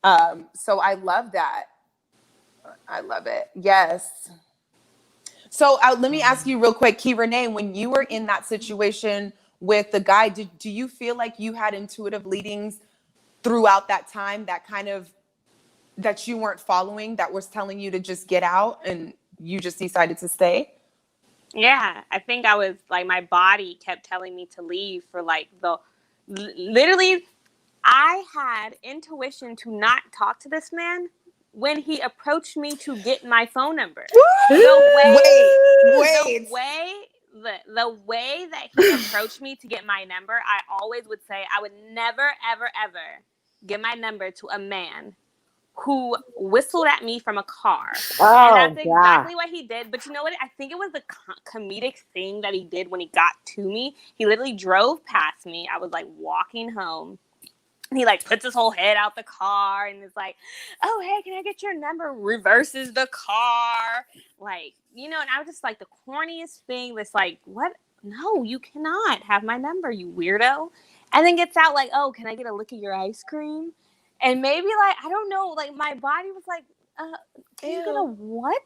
I love that. I love it. Yes. So let me ask you real quick, Kei'Renee, when you were in that situation with the guy, do you feel like you had intuitive leadings throughout that time that you weren't following, that was telling you to just get out and you just decided to stay? Yeah, I think I was like, my body kept telling me to leave for like literally, I had intuition to not talk to this man when he approached me to get my phone number. The way that he approached me to get my number, I always would say I would never, ever, ever give my number to a man who whistled at me from a car. And that's exactly what he did. But you know what? I think it was the comedic thing that he did when he got to me. He literally drove past me. I was like walking home. And he like puts his whole head out the car and is like, oh, hey, can I get your number? Reverses the car. Like, you know, and I was just like the corniest thing that's like, what? No, you cannot have my number, you weirdo. And then gets out like, oh, can I get a lick of your ice cream? And maybe like, I don't know, like my body was like, can you get a what?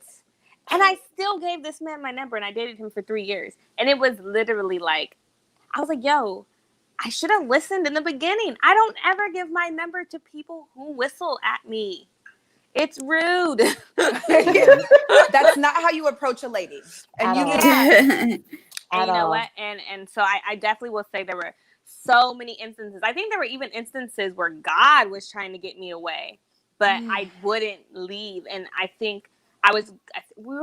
And I still gave this man my number and I dated him for 3 years. And it was literally like, I was like, yo, I should have listened in the beginning. I don't ever give my number to people who whistle at me. It's rude. That's not how you approach a lady. And and you know what? And so I definitely will say there were so many instances. I think there were even instances where God was trying to get me away, but I wouldn't leave. And I think we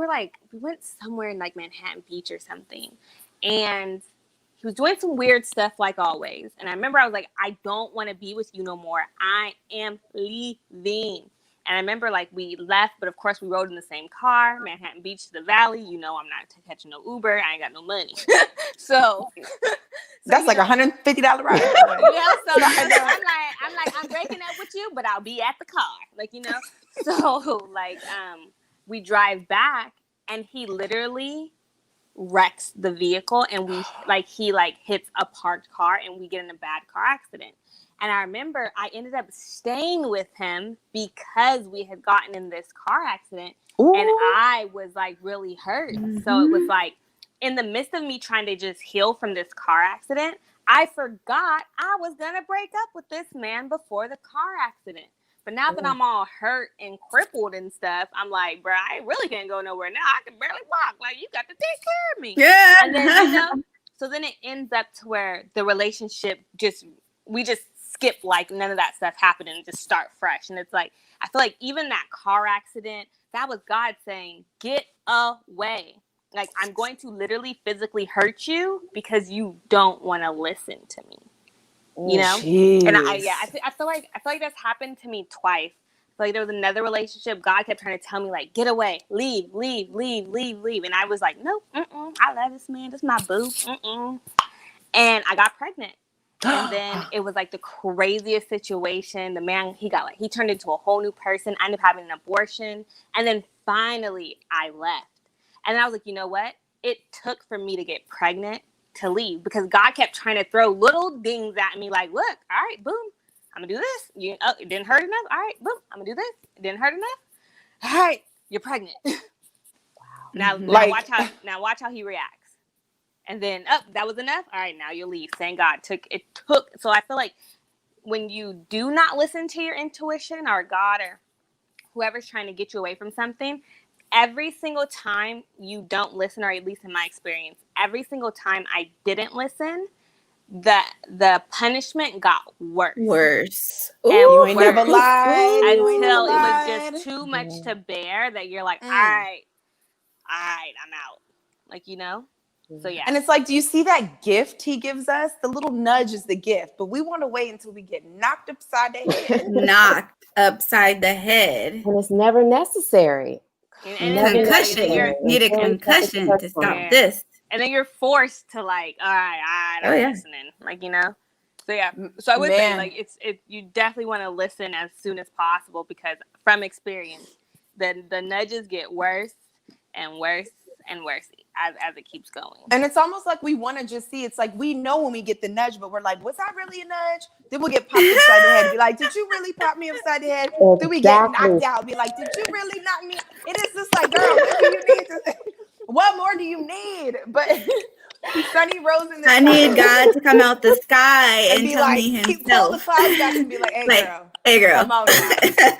went somewhere in like Manhattan Beach or something. And he was doing some weird stuff like always. And I remember I was like, I don't want to be with you no more. I am leaving. And I remember like we left, but of course we rode in the same car, Manhattan Beach to the Valley. You know, I'm not catching no Uber. I ain't got no money. so that's like $150 ride. So I'm breaking up with you, but I'll be at the car. Like, you know, so like we drive back and he literally wrecks the vehicle and he hits a parked car and we get in a bad car accident. And I remember I ended up staying with him because we had gotten in this car accident. Ooh. And I was like really hurt. Mm-hmm. So it was like in the midst of me trying to just heal from this car accident, I forgot I was going to break up with this man before the car accident. But now that I'm all hurt and crippled and stuff, I'm like, bro, I really can't go nowhere now. I can barely walk. Like, you got to take care of me. Yeah. And then, you know, so then it ends up to where the relationship we just skip like none of that stuff happened and just start fresh. And it's like, I feel like even that car accident, that was God saying, get away. Like, I'm going to literally physically hurt you because you don't want to listen to me. You know, and I feel like that's happened to me twice. Like there was another relationship. God kept trying to tell me like, get away, leave. And I was like, nope, I love this man. This is my boo. And I got pregnant. And then it was like the craziest situation. The man, he turned into a whole new person. I ended up having an abortion. And then finally I left. And I was like, you know what? It took for me to get pregnant to leave because God kept trying to throw little things at me like, look, all right, boom, I'm gonna do this. It didn't hurt enough. All right, boom, I'm gonna do this. It didn't hurt enough. All right, you're pregnant. Wow. Now watch how he reacts. And then that was enough. All right, now you'll leave. Thank God. So I feel like when you do not listen to your intuition or God or whoever's trying to get you away from something, every single time you don't listen, or at least in my experience, every single time I didn't listen, the punishment got worse. Ooh, you ain't never lied. Until it was just too much to bear that you're like, all right, I'm out. Like, you know? So yeah. And it's like, do you see that gift he gives us? The little nudge is the gift, but we want to wait until we get knocked upside the head. Knocked upside the head. And it's never necessary. Concussion. Need a concussion to stop this. And then you're forced to like, all right, I'm listening. Like, you know? So yeah. So I would say like you definitely want to listen as soon as possible because from experience, the nudges get worse and worse and worse as it keeps going. And it's almost like we want to just see, it's like we know when we get the nudge, but we're like, was that really a nudge? Then we'll get popped upside the head. Be like, did you really pop me upside the head? Exactly. Then we get knocked out. Be like, did you really knock me? It is just like, girl, what do you need to what more do you need? But Sunny rose in the I need God to come out the sky and tell like, me himself. Pull the clouds back and be like, hey girl. Come on now.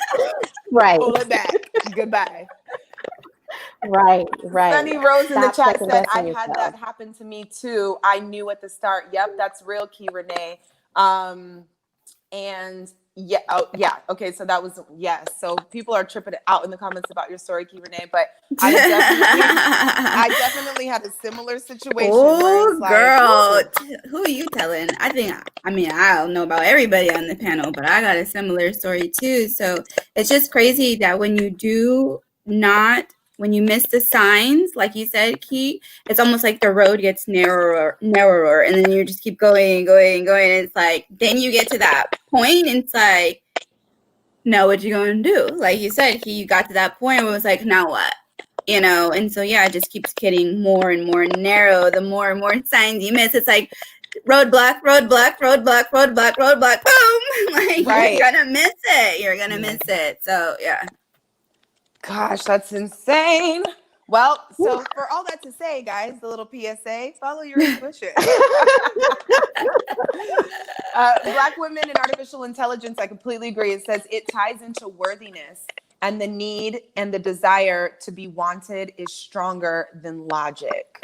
Right. Pull it back. Goodbye. Right. Sunny Rose in the chat said, I had that happen to me too. I knew at the start. Yep, that's real, Kei'Renee. And yeah. Okay, so that was, yes. So people are tripping out in the comments about your story, Kei'Renee, but I definitely had a similar situation. Oh, girl. Who are you telling? I don't know about everybody on the panel, but I got a similar story too. So it's just crazy that when you do not when you miss the signs, like you said, Key, it's almost like the road gets narrower, and then you just keep going and going and going. And it's like, then you get to that point, and it's like, now what you going to do? Like you said, Key, you got to that point where it was like, now what? You know, and so, yeah, it just keeps getting more and more narrow. The more and more signs you miss, it's like, roadblock, roadblock, roadblock, roadblock, roadblock, boom. Like, Right. you're going to miss it. You're going to miss it. So, yeah. Gosh, that's insane. Well, so for all that to say, guys, the little PSA, follow your intuition. Black women and artificial intelligence, I completely agree. It says it ties into worthiness, and the need and the desire to be wanted is stronger than logic.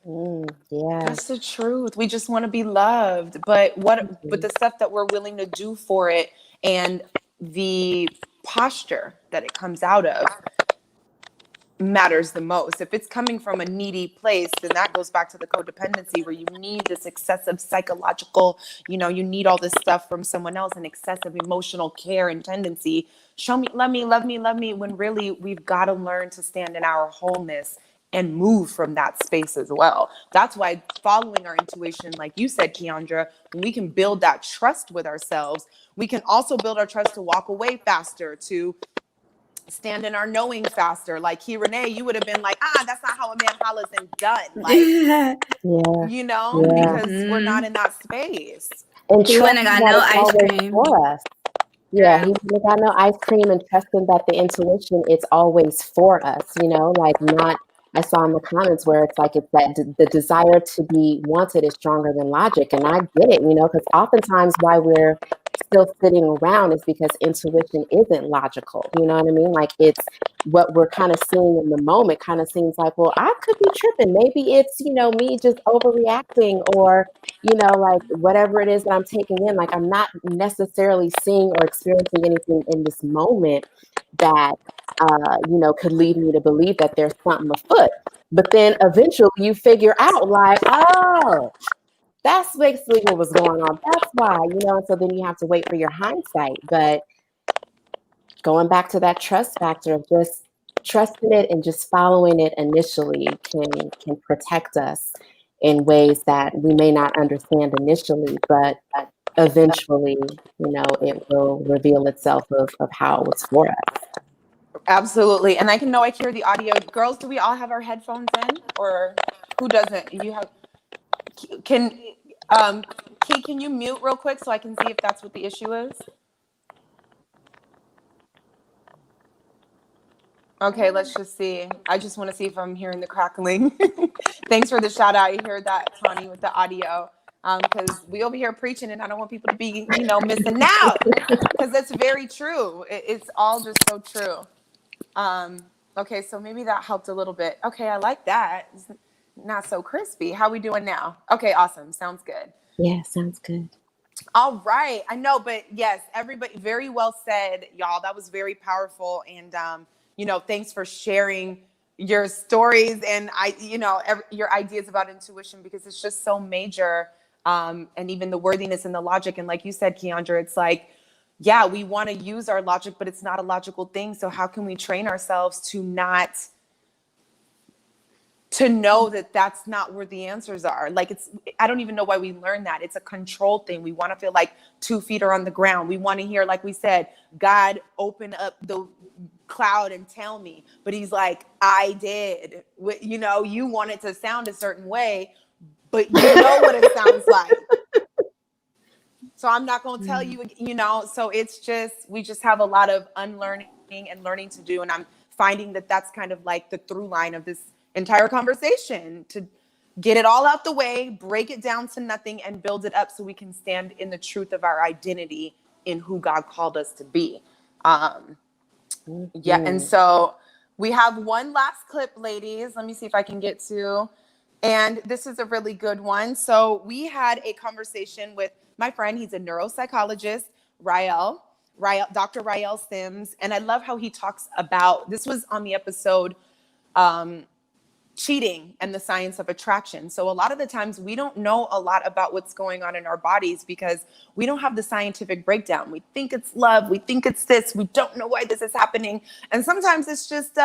Yeah. That's the truth. We just want to be loved, but the stuff that we're willing to do for it and the posture that it comes out of matters the most. If it's coming from a needy place, then that goes back to the codependency, where you need this excessive psychological, you need all this stuff from someone else, and excessive emotional care and tendency. Show me, love me, love me, love me, when really we've got to learn to stand in our wholeness and move from that space as well. That's why following our intuition, like you said, Kiandra, when we can build that trust with ourselves, we can also build our trust to walk away faster, to stand in our knowing faster. Like Kei'Renee, you would have been like, that's not how a man hollers and done. Like, because we're not in that space. And he wouldn't have got no ice cream for us. Yeah, he wouldn't have got no ice cream, and trusting that the intuition, it's always for us, like not, I saw in the comments where it's like, it's that the desire to be wanted is stronger than logic. And I get it, because oftentimes why we're still sitting around is because intuition isn't logical. You know what I mean? Like, it's what we're kind of seeing in the moment kind of seems like, well, I could be tripping. Maybe it's, me just overreacting, or, like whatever it is that I'm taking in. Like, I'm not necessarily seeing or experiencing anything in this moment that could lead me to believe that there's something afoot. But then eventually you figure out, like, oh, that's basically what was going on. That's why, and so then you have to wait for your hindsight. But going back to that trust factor of just trusting it and just following it initially can protect us in ways that we may not understand initially, but eventually, it will reveal itself of how it was for us. Absolutely. And I hear the audio. Girls, do we all have our headphones in, or who doesn't? You have, can you mute real quick so I can see if that's what the issue is? Okay, let's just see. I just want to see if I'm hearing the crackling. Thanks for the shout out. You heard that, Tawny, with the audio. Because we over here preaching, and I don't want people to be, missing out. Because that's very true. It's all just so true. Okay, so maybe that helped a little bit. Okay, I like that. It's not so crispy. How we doing now? Okay, awesome. Sounds good. Yeah, sounds good. All right. I know, but yes, everybody, very well said, y'all. That was very powerful. And, thanks for sharing your stories and your ideas about intuition, because it's just so major. And even the worthiness and the logic. And like you said, Kiandra, it's like, yeah, we want to use our logic, but it's not a logical thing. So how can we train ourselves to know that that's not where the answers are? Like, I don't even know why we learn that. It's a control thing. We want to feel like 2 feet are on the ground. We want to hear, like we said, God open up the cloud and tell me, but he's like, I did. You want it to sound a certain way, but you know what it sounds like. So I'm not going to tell you, so we just have a lot of unlearning and learning to do. And I'm finding that that's kind of like the through line of this entire conversation, to get it all out the way, break it down to nothing, and build it up so we can stand in the truth of our identity in who God called us to be. Yeah. And so we have one last clip, ladies. Let me see if I can get to, and this is a really good one. So we had a conversation with my friend. He's a neuropsychologist, Dr. Rael Sims. And I love how he talks about, this was on the episode, cheating and the science of attraction. So a lot of the times we don't know a lot about what's going on in our bodies because we don't have the scientific breakdown. We think it's love. We think it's this. We don't know why this is happening. And sometimes it's just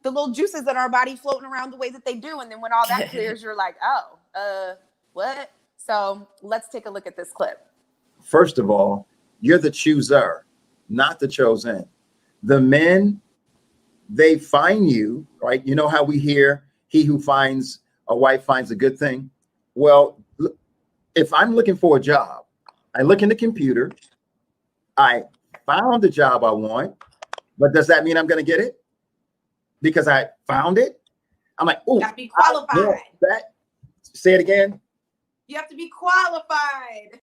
the little juices in our body floating around the way that they do. And then when all that clears, you're like, oh, what? So let's take a look at this clip. First of all, you're the chooser, not the chosen. The men, they find you, right? You know how we hear, he who finds a wife finds a good thing. Well, if I'm looking for a job, I look in the computer, I found the job I want, but does that mean I'm going to get it? Because I found it? I'm like, oh, you have to be qualified. Say it again. You have to be qualified.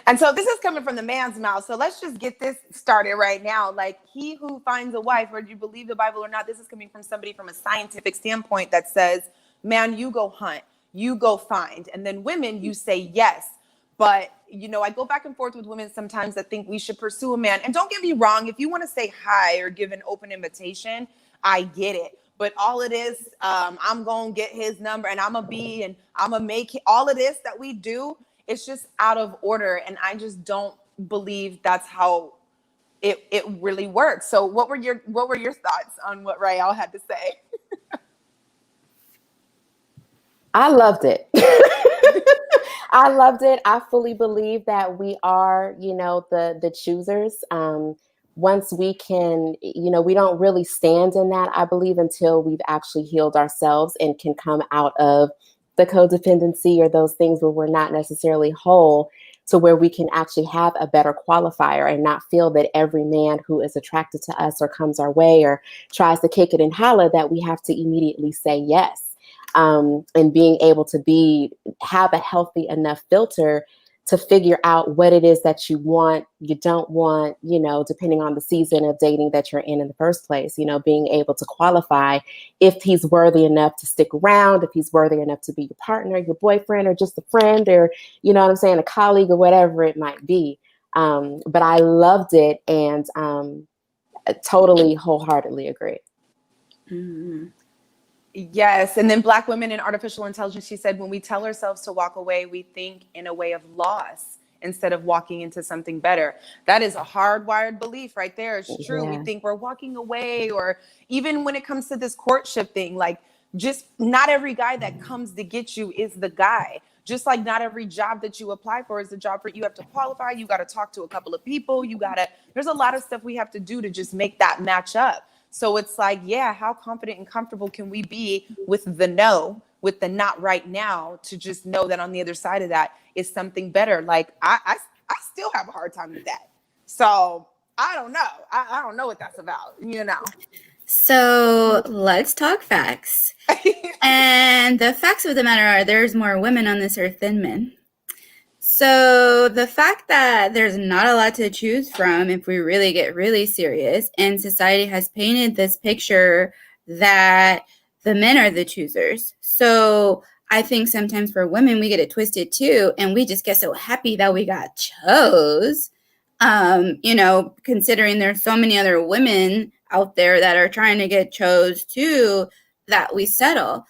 And so this is coming from the man's mouth. So let's just get this started right now. Like, he who finds a wife, whether you believe the Bible or not, this is coming from somebody from a scientific standpoint that says, man, you go hunt, you go find. And then women, you say yes. But, you know, I go back and forth with women sometimes that think we should pursue a man. And don't get me wrong, if you want to say hi or give an open invitation, I get it. But all it is, I'm going to get his number and I'm going to be, and I'm going to make all of this that we do. It's just out of order. And I just don't believe that's how it really works. So what were your thoughts on what Rael had to say? I loved it. I loved it. I fully believe that we are, you know, the choosers. Once we can, you know, we don't really stand in that, I believe, until we've actually healed ourselves and can come out of the codependency or those things where we're not necessarily whole, to where we can actually have a better qualifier and not feel that every man who is attracted to us or comes our way or tries to kick it and holler, that we have to immediately say yes. And being able to have a healthy enough filter to figure out what it is that you want, you don't want, you know, depending on the season of dating that you're in the first place, you know, being able to qualify if he's worthy enough to stick around, if he's worthy enough to be your partner, your boyfriend, or just a friend, or, you know what I'm saying, a colleague or whatever it might be. But I loved it and totally wholeheartedly agree. Mm-hmm. Yes. And then Black women in artificial intelligence, she said, when we tell ourselves to walk away, we think in a way of loss instead of walking into something better. That is a hardwired belief right there. It's true. Yeah. We think we're walking away, or even when it comes to this courtship thing, like, just not every guy that comes to get you is the guy. Just like not every job that you apply for is the job for you. Have to qualify. You got to talk to a couple of people. There's a lot of stuff we have to do to just make that match up. So it's like, yeah, how confident and comfortable can we be with the no, with the not right now, to just know that on the other side of that is something better. Like, I still have a hard time with that. So I don't know. I don't know what that's about, you know. So let's talk facts. And the facts of the matter are there's more women on this earth than men. So the fact that there's not a lot to choose from, if we really get really serious, and society has painted this picture that the men are the choosers. So I think sometimes for women, we get it twisted too. And we just get so happy that we got chose, you know, considering there's so many other women out there that are trying to get chose too, that we settle.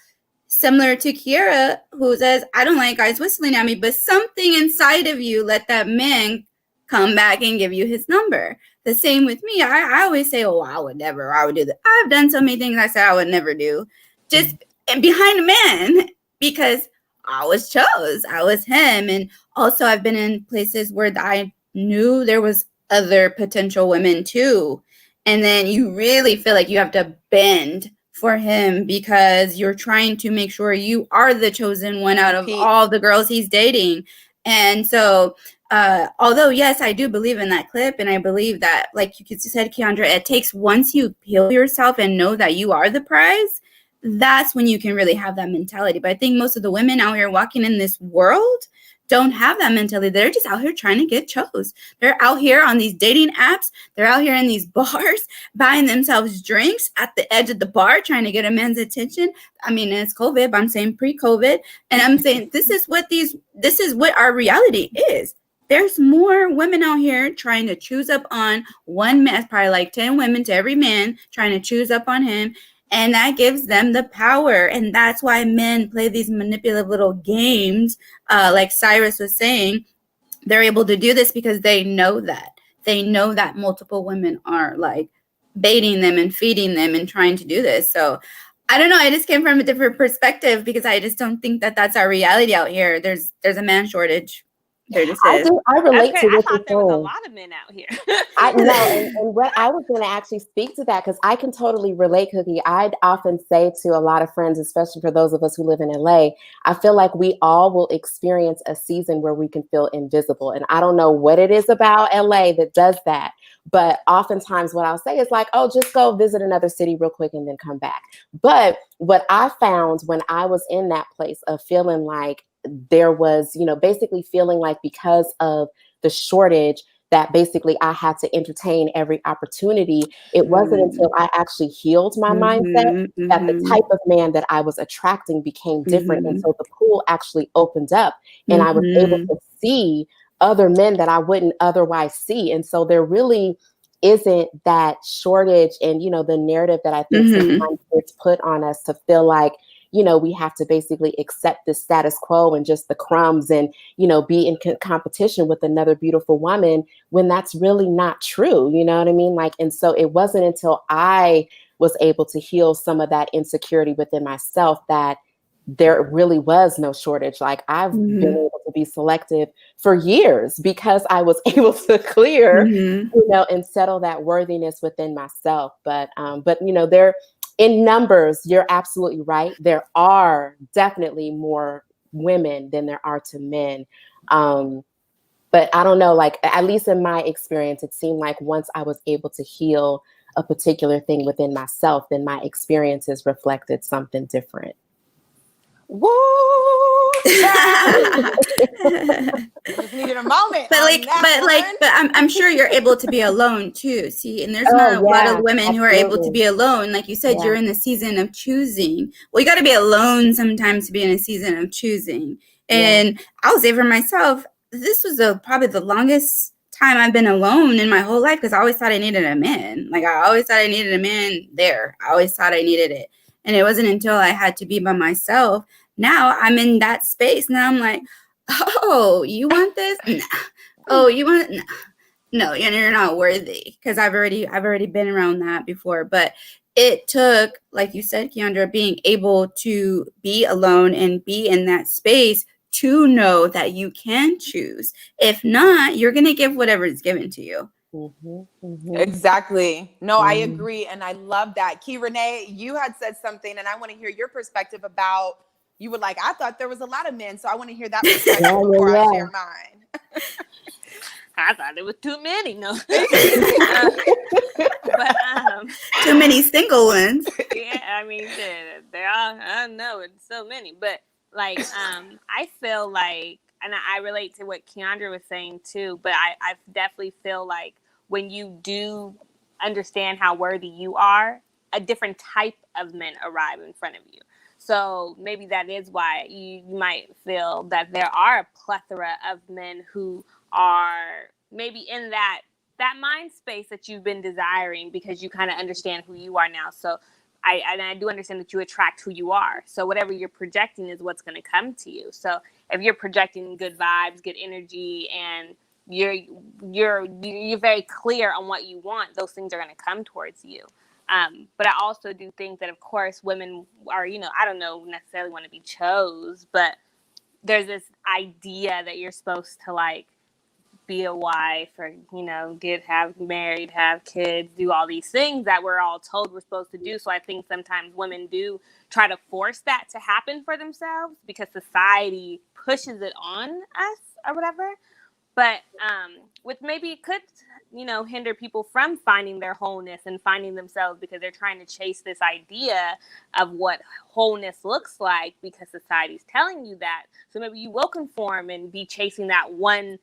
Similar to Kiera, who says, I don't like guys whistling at me, but something inside of you let that man come back and give you his number. The same with me. I always say, oh, I would do that. I've done so many things I said I would never do. Just and behind a man, because I was chose. I was him. And also I've been in places where I knew there was other potential women too. And then you really feel like you have to bend for him because you're trying to make sure you are the chosen one out of all the girls he's dating. And so, although, yes, I do believe in that clip. And I believe that, like you said, Kiandra, it takes, once you heal yourself and know that you are the prize, that's when you can really have that mentality. But I think most of the women out here walking in this world don't have that mentality. They're just out here trying to get chose. They're out here on these dating apps. They're out here in these bars buying themselves drinks at the edge of the bar, trying to get a man's attention. I mean, it's COVID, but I'm saying pre-COVID. And I'm saying this is what our reality is. There's more women out here trying to choose up on one man, probably like 10 women to every man, trying to choose up on him. And that gives them the power. And that's why men play these manipulative little games. Like Cyrus was saying, they're able to do this because they know that. they know that multiple women are like baiting them and feeding them and trying to do this. So I don't know. I just came from a different perspective because I just don't think that that's our reality out here. There's a man shortage. There just is. I relate Okay, to I what thought there you're was a saying. lot of men out here. I know, and what I was going to actually speak to that, because I can totally relate, Cookie. I'd often say to a lot of friends, especially for those of us who live in LA, I feel like we all will experience a season where we can feel invisible. And I don't know what it is about LA that does that. But oftentimes what I'll say is like, oh, just go visit another city real quick and then come back. But what I found when I was in that place of feeling like there was, basically feeling like because of the shortage, that basically I had to entertain every opportunity. It wasn't until I actually healed my mindset that the type of man that I was attracting became different. And so the pool actually opened up and I was able to see other men that I wouldn't otherwise see. And so there really isn't that shortage and, the narrative that I think sometimes it's put on us to feel like, we have to basically accept the status quo and just the crumbs and, be in competition with another beautiful woman when that's really not true. You know what I mean? Like, and so it wasn't until I was able to heal some of that insecurity within myself that there really was no shortage. Like I've been able to be selective for years because I was able to clear, and settle that worthiness within myself. But there, in numbers, you're absolutely right. There are definitely more women than there are to men. But I don't know, like, at least in my experience, it seemed like once I was able to heal a particular thing within myself, then my experiences reflected something different. Woo! Just needed a moment. But I'm sure you're able to be alone too. See, and there's not a lot of women who are able to be alone. Like you said, you're in the season of choosing. Well, you got to be alone sometimes to be in a season of choosing. And I'll say for myself, this was probably the longest time I've been alone in my whole life because I always thought I needed a man. Like I always thought I needed a man there. I always thought I needed it. And it wasn't until I had to be by myself. Now I'm in that space. Now I'm like, oh, you want this? Nah. Oh, you want it? No, you're not worthy. Because I've already been around that before. But it took, like you said, Kiandra, being able to be alone and be in that space to know that you can choose. If not, you're going to give whatever is given to you. Exactly. No, I agree. And I love that. Kei'Renee, you had said something, and I want to hear your perspective about, you were like, I thought there was a lot of men. So I want to hear that perspective before I share mine. I thought it was too many. No. Too many single ones. Yeah, I mean, they're all, I don't know, it's so many. But like, I feel like, and I relate to what Keandra was saying too, but I definitely feel like when you do understand how worthy you are, a different type of men arrive in front of you. So maybe that is why you might feel that there are a plethora of men who are maybe in that mind space that you've been desiring because you kind of understand who you are now. So I do understand that you attract who you are. So whatever you're projecting is what's going to come to you. So if you're projecting good vibes, good energy, and you're very clear on what you want, those things are going to come towards you. But I also do think that, of course, women are, I don't know necessarily want to be chose, but there's this idea that you're supposed to like be a wife or, have married, have kids, do all these things that we're all told we're supposed to do. So I think sometimes women do try to force that to happen for themselves because society pushes it on us or whatever. But with maybe it could, hinder people from finding their wholeness and finding themselves because they're trying to chase this idea of what wholeness looks like because society's telling you that. So maybe you will conform and be chasing that one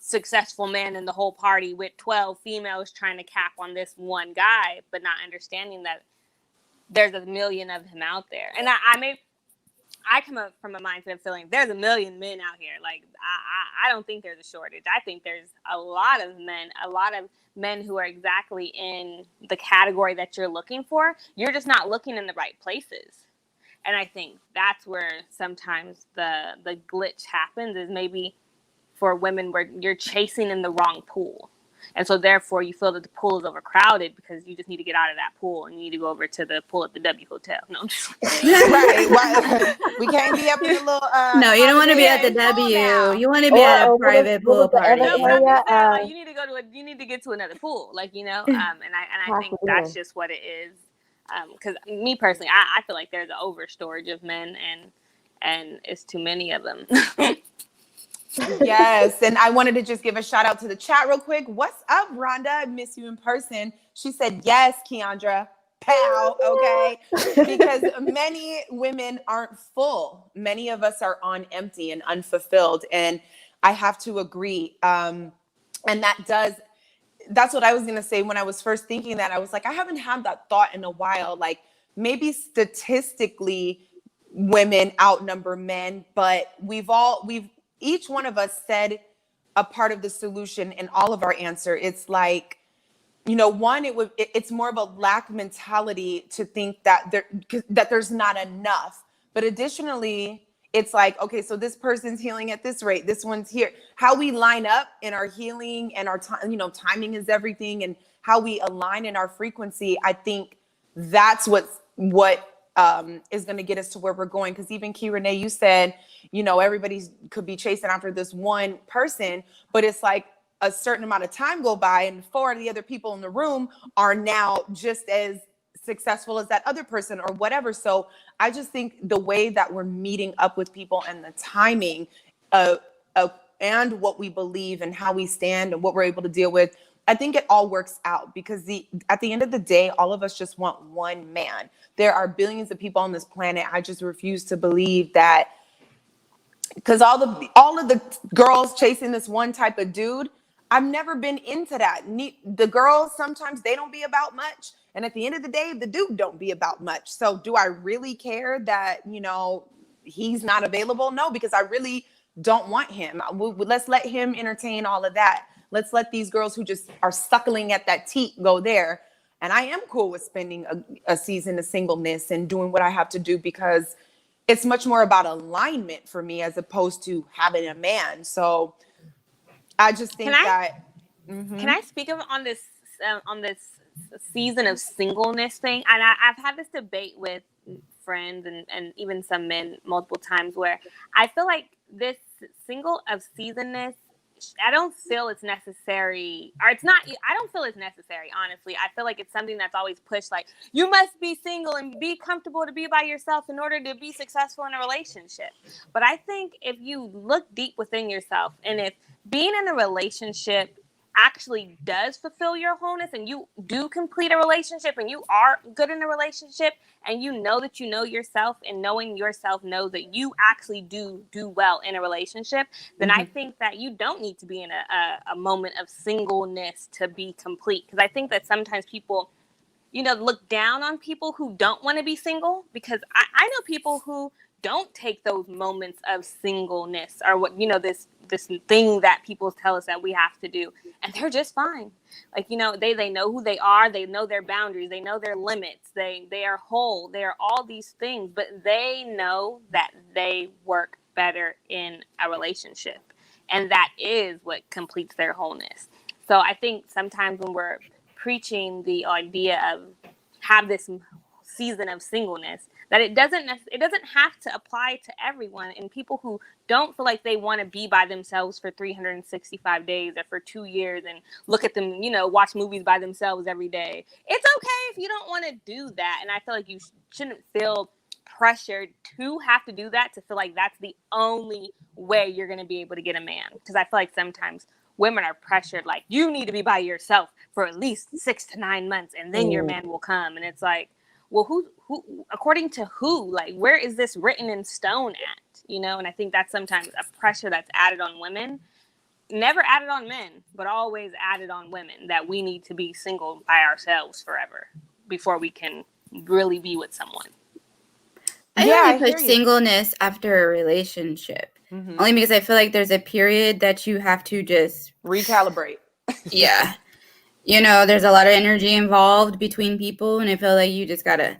successful man in the whole party with 12 females trying to cap on this one guy, but not understanding that there's a million of him out there. And I come up from a mindset of feeling there's a million men out here. Like, I don't think there's a shortage. I think there's a lot of men who are exactly in the category that you're looking for. You're just not looking in the right places. And I think that's where sometimes the glitch happens is maybe for women where you're chasing in the wrong pool. And so therefore you feel that the pool is overcrowded because you just need to get out of that pool and you need to go over to the pool at the W Hotel. No, I'm just Right. Why, we can't be up in the little No, you don't want to be Holiday at the Inn pool W. now. You want to be at a private pool party. No, but I'm just saying, like, you need to go to you need to get to another pool, like, you know. And I think that's just what it is. Because me personally, I feel like there's an over storage of men, and it's too many of them. Yes, and I wanted to just give a shout out to the chat real quick. What's up, Rhonda? I miss you in person. She said, yes, Kiandra. Pow, okay? Because many women aren't full. Many of us are on empty and unfulfilled. And I have to agree. And that's what I was going to say when I was first thinking that. I was like, I haven't had that thought in a while. Like, maybe statistically, women outnumber men, but each one of us said a part of the solution in all of our answer. It's like, you know, one, it's more of a lack mentality to think that there's not enough. But additionally, it's like, okay, so this person's healing at this rate, this one's here. How we line up in our healing and our time, you know, timing is everything, and how we align in our frequency. I think that's what is going to get us to where we're going. Because even Kei'Renee, you said, you know, everybody could be chasing after this one person, but it's like a certain amount of time go by and 4 of the other people in the room are now just as successful as that other person or whatever. So I just think the way that we're meeting up with people and the timing and what we believe and how we stand and what we're able to deal with, I think it all works out, because at the end of the day, all of us just want one man. There are billions of people on this planet. I just refuse to believe that, because all of the girls chasing this one type of dude, I've never been into that. The girls, sometimes they don't be about much. And at the end of the day, the dude don't be about much. So do I really care that, you know, he's not available? No, because I really don't want him. Let's let him entertain all of that. Let's let these girls who just are suckling at that teat go there. And I am cool with spending a season of singleness and doing what I have to do, because it's much more about alignment for me as opposed to having a man. So I just think Can I speak on this season of singleness thing? And I've had this debate with friends and even some men multiple times, where I feel like this single of seasonness, I don't feel it's necessary, or it's not, I don't feel it's necessary, honestly. I feel like it's something that's always pushed, like, you must be single and be comfortable to be by yourself in order to be successful in a relationship. But I think if you look deep within yourself, and if being in a relationship actually does fulfill your wholeness, and you do complete a relationship, and you are good in a relationship, and you know that you know yourself, and knowing yourself knows that you actually do well in a relationship, then I think that you don't need to be in a moment of singleness to be complete. Because I think that sometimes people, you know, look down on people who don't want to be single, because I know people who don't take those moments of singleness, or what, you know, this thing that people tell us that we have to do, and they're just fine. Like, you know, they know who they are, they know their boundaries, they know their limits, they are whole, they are all these things, but they know that they work better in a relationship, and that is what completes their wholeness. So I think sometimes when we're preaching the idea of have this season of singleness, that it doesn't have to apply to everyone. And people who don't feel like they want to be by themselves for 365 days or for 2 years and look at them, you know, watch movies by themselves every day, it's okay if you don't want to do that. And I feel like you shouldn't feel pressured to have to do that, to feel like that's the only way you're going to be able to get a man. Because I feel like sometimes women are pressured, like, you need to be by yourself for at least 6 to 9 months and then your man will come. And it's like, well, who, according to who? Like, where is this written in stone at? You know, and I think that's sometimes a pressure that's added on women, never added on men, but always added on women, that we need to be single by ourselves forever before we can really be with someone. I only put singleness after a relationship, only because I feel like there's a period that you have to just recalibrate. Yeah. You know, there's a lot of energy involved between people, and I feel like you just gotta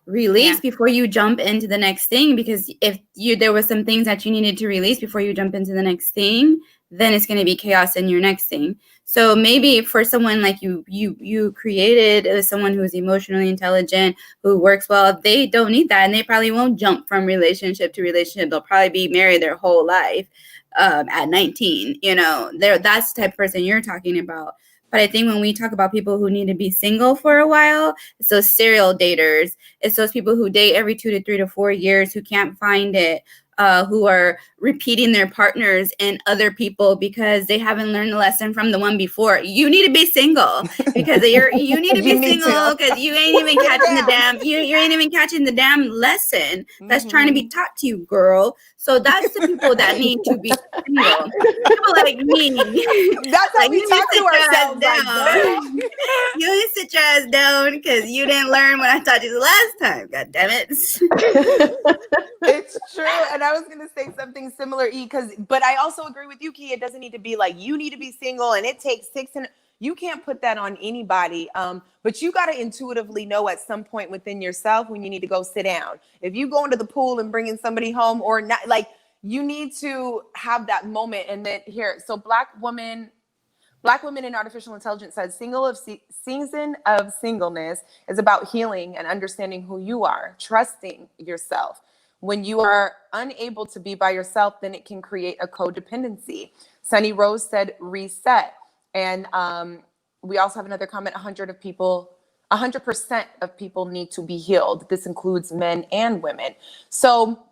release before you jump into the next thing. Because if there was some things that you needed to release before you jump into the next thing, then it's going to be chaos in your next thing. So maybe for someone like you created someone who's emotionally intelligent, who works well, they don't need that, and they probably won't jump from relationship to relationship. They'll probably be married their whole life at 19. That's the type of person you're talking about. But I think when we talk about people who need to be single for a while, it's those serial daters. It's those people who date every 2 to 3 to 4 years, who can't find it, who are repeating their partners and other people because they haven't learned the lesson from the one before. You need to be single because you need to be single because you ain't even catching the damn you ain't even catching the damn lesson that's trying to be taught to you, girl. So that's the people that need to be single. People like me. That's how we talk to ourselves. You need to sit your ass down because you didn't learn what I taught you the last time. God damn it. It's true. And I was going to say something similar, but I also agree with you, Key. It doesn't need to be like, you need to be single and it takes 6 and you can't put that on anybody. But you got to intuitively know at some point within yourself when you need to go sit down. If you go into the pool and bringing somebody home or not, like, you need to have that moment. And then so Black women in artificial intelligence says season of singleness is about healing and understanding who you are, trusting yourself. When you are unable to be by yourself, then it can create a codependency. Sunny Rose said reset. And we also have another comment, 100% of people need to be healed. This includes men and women. So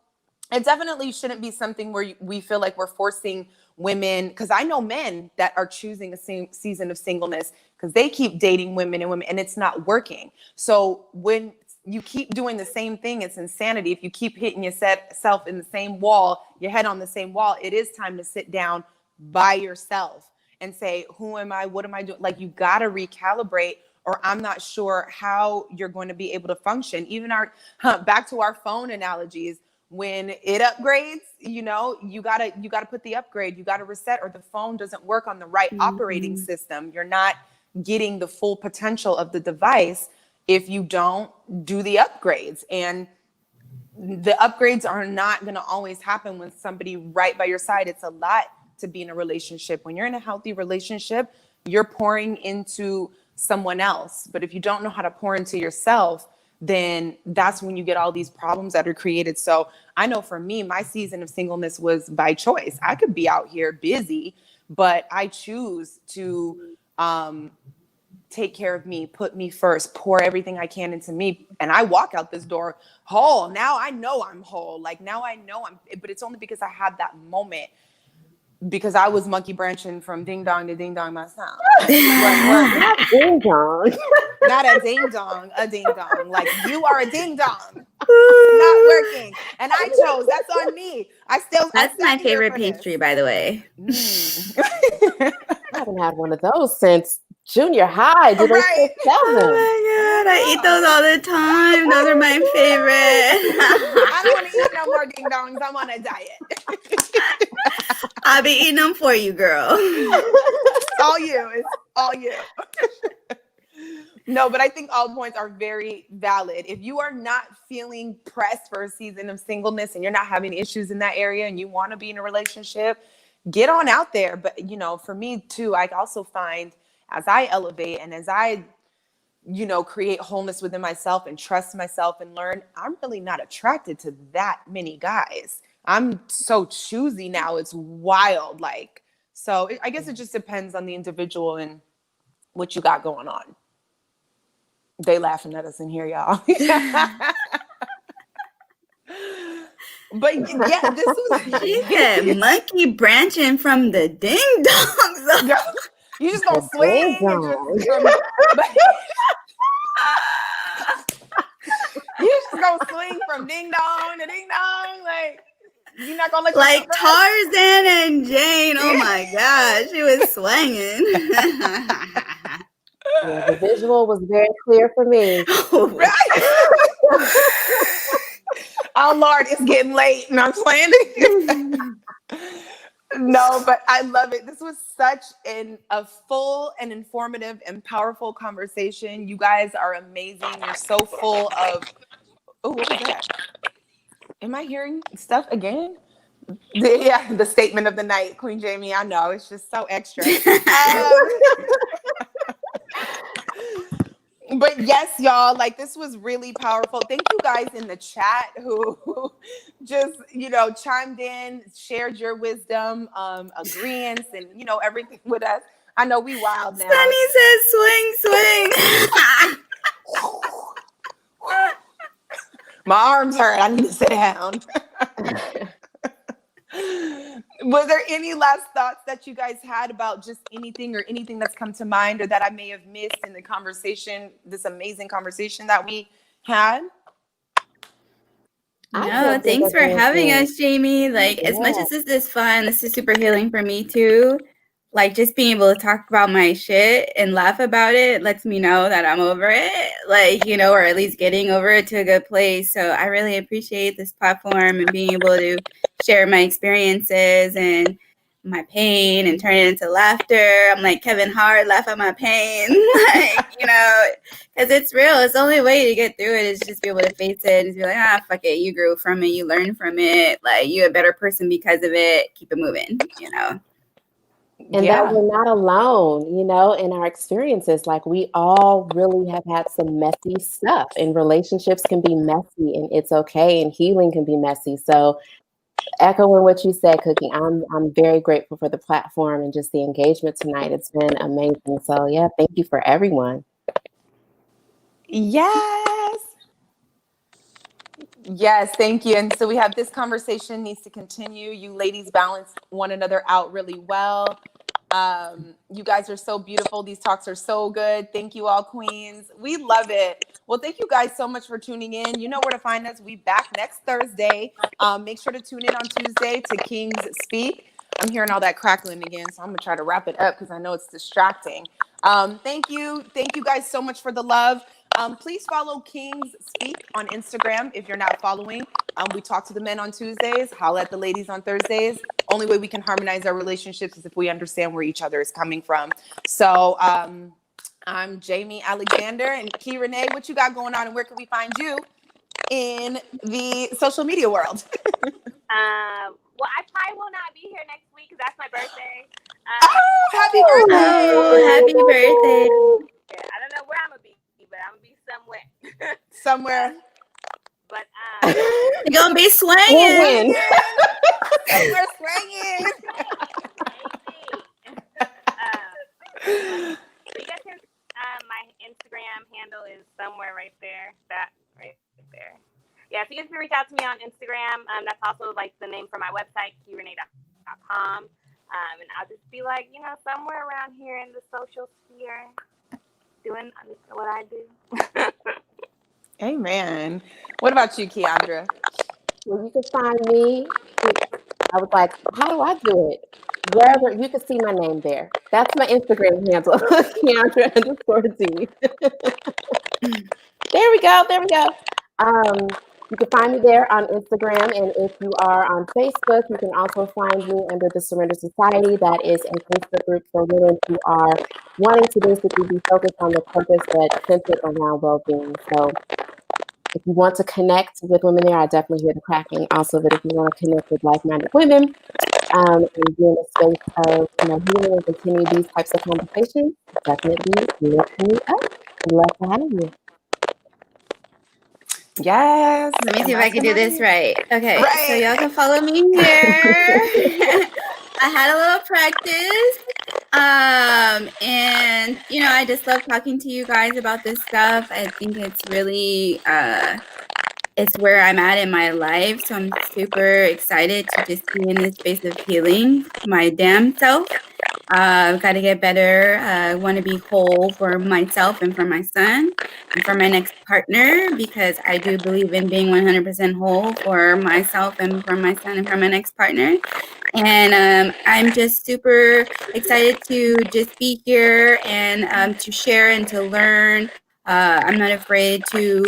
it definitely shouldn't be something where we feel like we're forcing women, because I know men that are choosing a season of singleness because they keep dating women, and it's not working. So when you keep doing the same thing, it's insanity. If you keep hitting yourself in the same wall, your head on the same wall, it is time to sit down by yourself and say, who am I? What am I doing? Like, you got to recalibrate, or I'm not sure how you're going to be able to function. Even back to our phone analogies, when it upgrades, you gotta put the upgrade, you gotta reset, or the phone doesn't work on the right operating system. You're not getting the full potential of the device if you don't do the upgrades. And the upgrades are not going to always happen with somebody right by your side. It's a lot to be in a relationship. When you're in a healthy relationship, you're pouring into someone else. But if you don't know how to pour into yourself, then that's when you get all these problems that are created. So I know for me, my season of singleness was by choice. I could be out here busy, but I choose to take care of me, put me first, pour everything I can into me. And I walk out this door whole. Now I know I'm whole. Like, now I know but it's only because I had that moment, because I was monkey branching from ding dong to ding dong myself. Not ding dong. Not a ding dong, a ding dong. Like, you are a ding dong. Not working. And I chose. That's on me. That's my favorite pastry, by the way. I haven't had one of those since junior high. Did Right. Oh my God, I eat those all the time. Those are my favorite. I don't want to eat no more ding dongs. I'm on a diet. I'll be eating them for you, girl. It's all you. It's all you. No, but I think all points are very valid. If you are not feeling pressed for a season of singleness and you're not having issues in that area and you want to be in a relationship, get on out there. But, for me too, I also find as I elevate and as I, create wholeness within myself and trust myself and learn, I'm really not attracted to that many guys. I'm so choosy now. It's wild. So I guess it just depends on the individual and what you got going on. They laughing at us in here, y'all. But yeah, this was she said monkey branching from the ding dongs. You just gonna swing and you just gonna swing from ding dong to ding dong, like you're not gonna like Tarzan and Jane. Oh my God, she was swinging. Yeah, the visual was very clear for me. Oh Lord, it's getting late and I'm playing. No, but I love it. This was such a full and informative and powerful conversation. You guys are amazing. You're so full of. Oh, what was that? Am I hearing stuff again? The statement of the night, Queen Jaimi. I know it's just so extra. But yes, y'all, like this was really powerful. Thank you guys in the chat who just, chimed in, shared your wisdom, agreements, and, everything with us. I know we wild now. Sunny says swing. My arms hurt. I need to sit down. Was there any last thoughts that you guys had about just anything that's come to mind or that I may have missed in the conversation, this amazing conversation that we had? No, thanks for having us, Jaimi. Like, as much as this is fun, this is super healing for me too. Like, just being able to talk about my shit and laugh about it lets me know that I'm over it, like, or at least getting over it to a good place. So I really appreciate this platform and being able to share my experiences and my pain and turn it into laughter. I'm like Kevin Hart, laugh at my pain, because it's real. It's the only way to get through it is just be able to face it and be like, fuck it. You grew from it. You learned from it. Like, you're a better person because of it. Keep it moving, And that we're not alone, in our experiences. Like, we all really have had some messy stuff, and relationships can be messy, and it's okay, and healing can be messy. So echoing what you said, Cookie, I'm very grateful for the platform and just the engagement tonight. It's been amazing. So yeah, thank you for everyone. Yes, thank you. And so we have this conversation needs to continue. You ladies balance one another out really well. You guys are so beautiful. These talks are so good. Thank you all, queens. We love it. Well, thank you guys so much for tuning in. You know where to find us. We back next Thursday. Make sure to tune in on Tuesday to Kings Speak. I'm hearing all that crackling again, so I'm gonna try to wrap it up because I know it's distracting. Thank you guys so much for the love. Please follow Kings Speak on Instagram if you're not following. We talk to the men on Tuesdays, holla at the ladies on Thursdays. Only way we can harmonize our relationships is if we understand where each other is coming from. So I'm Jaimi Alexander, and Kei'Renee, what you got going on, and where can we find you in the social media world? Well, I probably will not be here next week because that's my birthday. Happy birthday! Happy birthday! Yeah, I don't know where I'm gonna be, but I'm gonna be somewhere. Somewhere. But You're gonna be swinging. Somewhere swinging. So you guys can. My Instagram handle is somewhere right there. That right there. Yeah, so you guys can reach out to me on Instagram. That's also like the name for my website, Kei'Renee.com. And I'll just be like, somewhere around here in the social sphere, doing what I do. Amen. What about you, Kiandra? Well, you can find me. I was like, how do I do it? Wherever you can see my name there. That's my Instagram handle, Kiandra_D. There we go. You can find me there on Instagram, and if you are on Facebook, you can also find me under the Surrender Society. That is a Facebook group for women who are wanting to basically be focused on the purpose but centered around well-being. So if you want to connect with women there, I definitely hear the cracking. Also, that if you want to connect with like-minded women and be in a space of healing and continue these types of conversations, definitely look me up. I'd love to have you. Yes. Let me see if I can do this right. Okay, so y'all can follow me here. I had a little practice. And I just love talking to you guys about this stuff. I think it's really it's where I'm at in my life. So I'm super excited to just be in this space of healing my damn self. I've got to get better. I want to be whole for myself and for my son and for my next partner, because I do believe in being 100% whole for myself and for my son and for my next partner. And I'm just super excited to just be here and to share and to learn. I'm not afraid to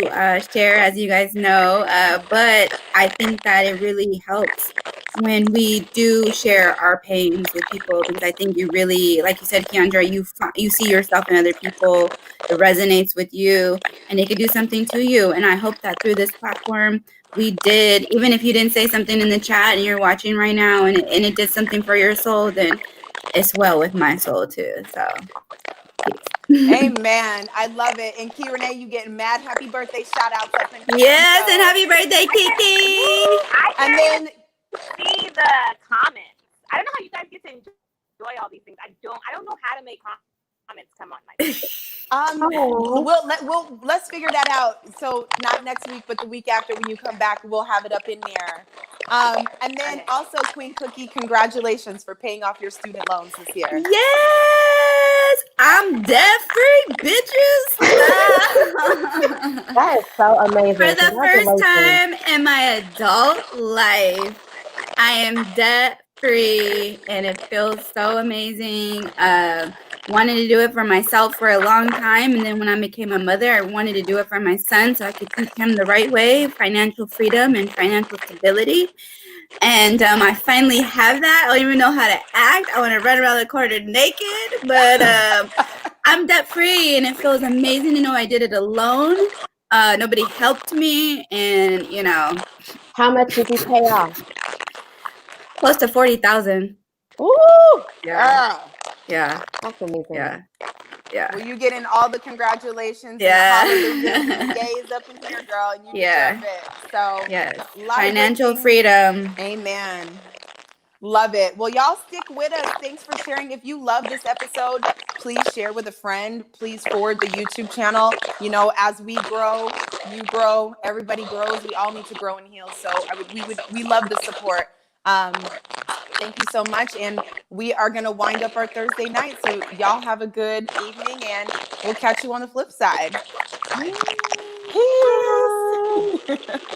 share, as you guys know, but I think that it really helps when we do share our pains with people, because I think you really, like you said, Kiandra, you see yourself in other people, it resonates with you, and it could do something to you. And I hope that through this platform, we did, even if you didn't say something in the chat and you're watching right now and it did something for your soul, then it's well with my soul too. So Amen. I love it. And Kei'Renee, you getting mad happy birthday shout outs up in here. yes, and happy birthday, Kiki. And then see the comments. I don't know how you guys get to enjoy all these things. I don't know how to make comments come on my let's figure that out. So not next week, but the week after when you come back, we'll have it up in there. And then also Queen Cookie, congratulations for paying off your student loans this year. Yes, I'm debt free, bitches. That is so amazing. For the first time in my adult life, I am debt free and it feels so amazing. Wanted to do it for myself for a long time, and then when I became a mother, I wanted to do it for my son so I could teach him the right way, financial freedom and financial stability. And I finally have that. I don't even know how to act. I want to run around the corner naked, but I'm debt free, and it feels amazing to know I did it alone. Nobody helped me, and you know. How much did you pay off? Close to 40,000. Ooh, yeah, yeah, that's amazing. Yeah. Well, you getting all the congratulations. Yeah. And the hallelujah gaze up in here, girl, and you deserve it. So yes, financial freedom. Amen. Love it. Well, y'all stick with us. Thanks for sharing. If you love this episode, please share with a friend. Please forward the YouTube channel. You know, as we grow, you grow, everybody grows. We all need to grow and heal. So we love the support. Thank you so much. And we are going to wind up our Thursday night. So y'all have a good evening and we'll catch you on the flip side. Peace.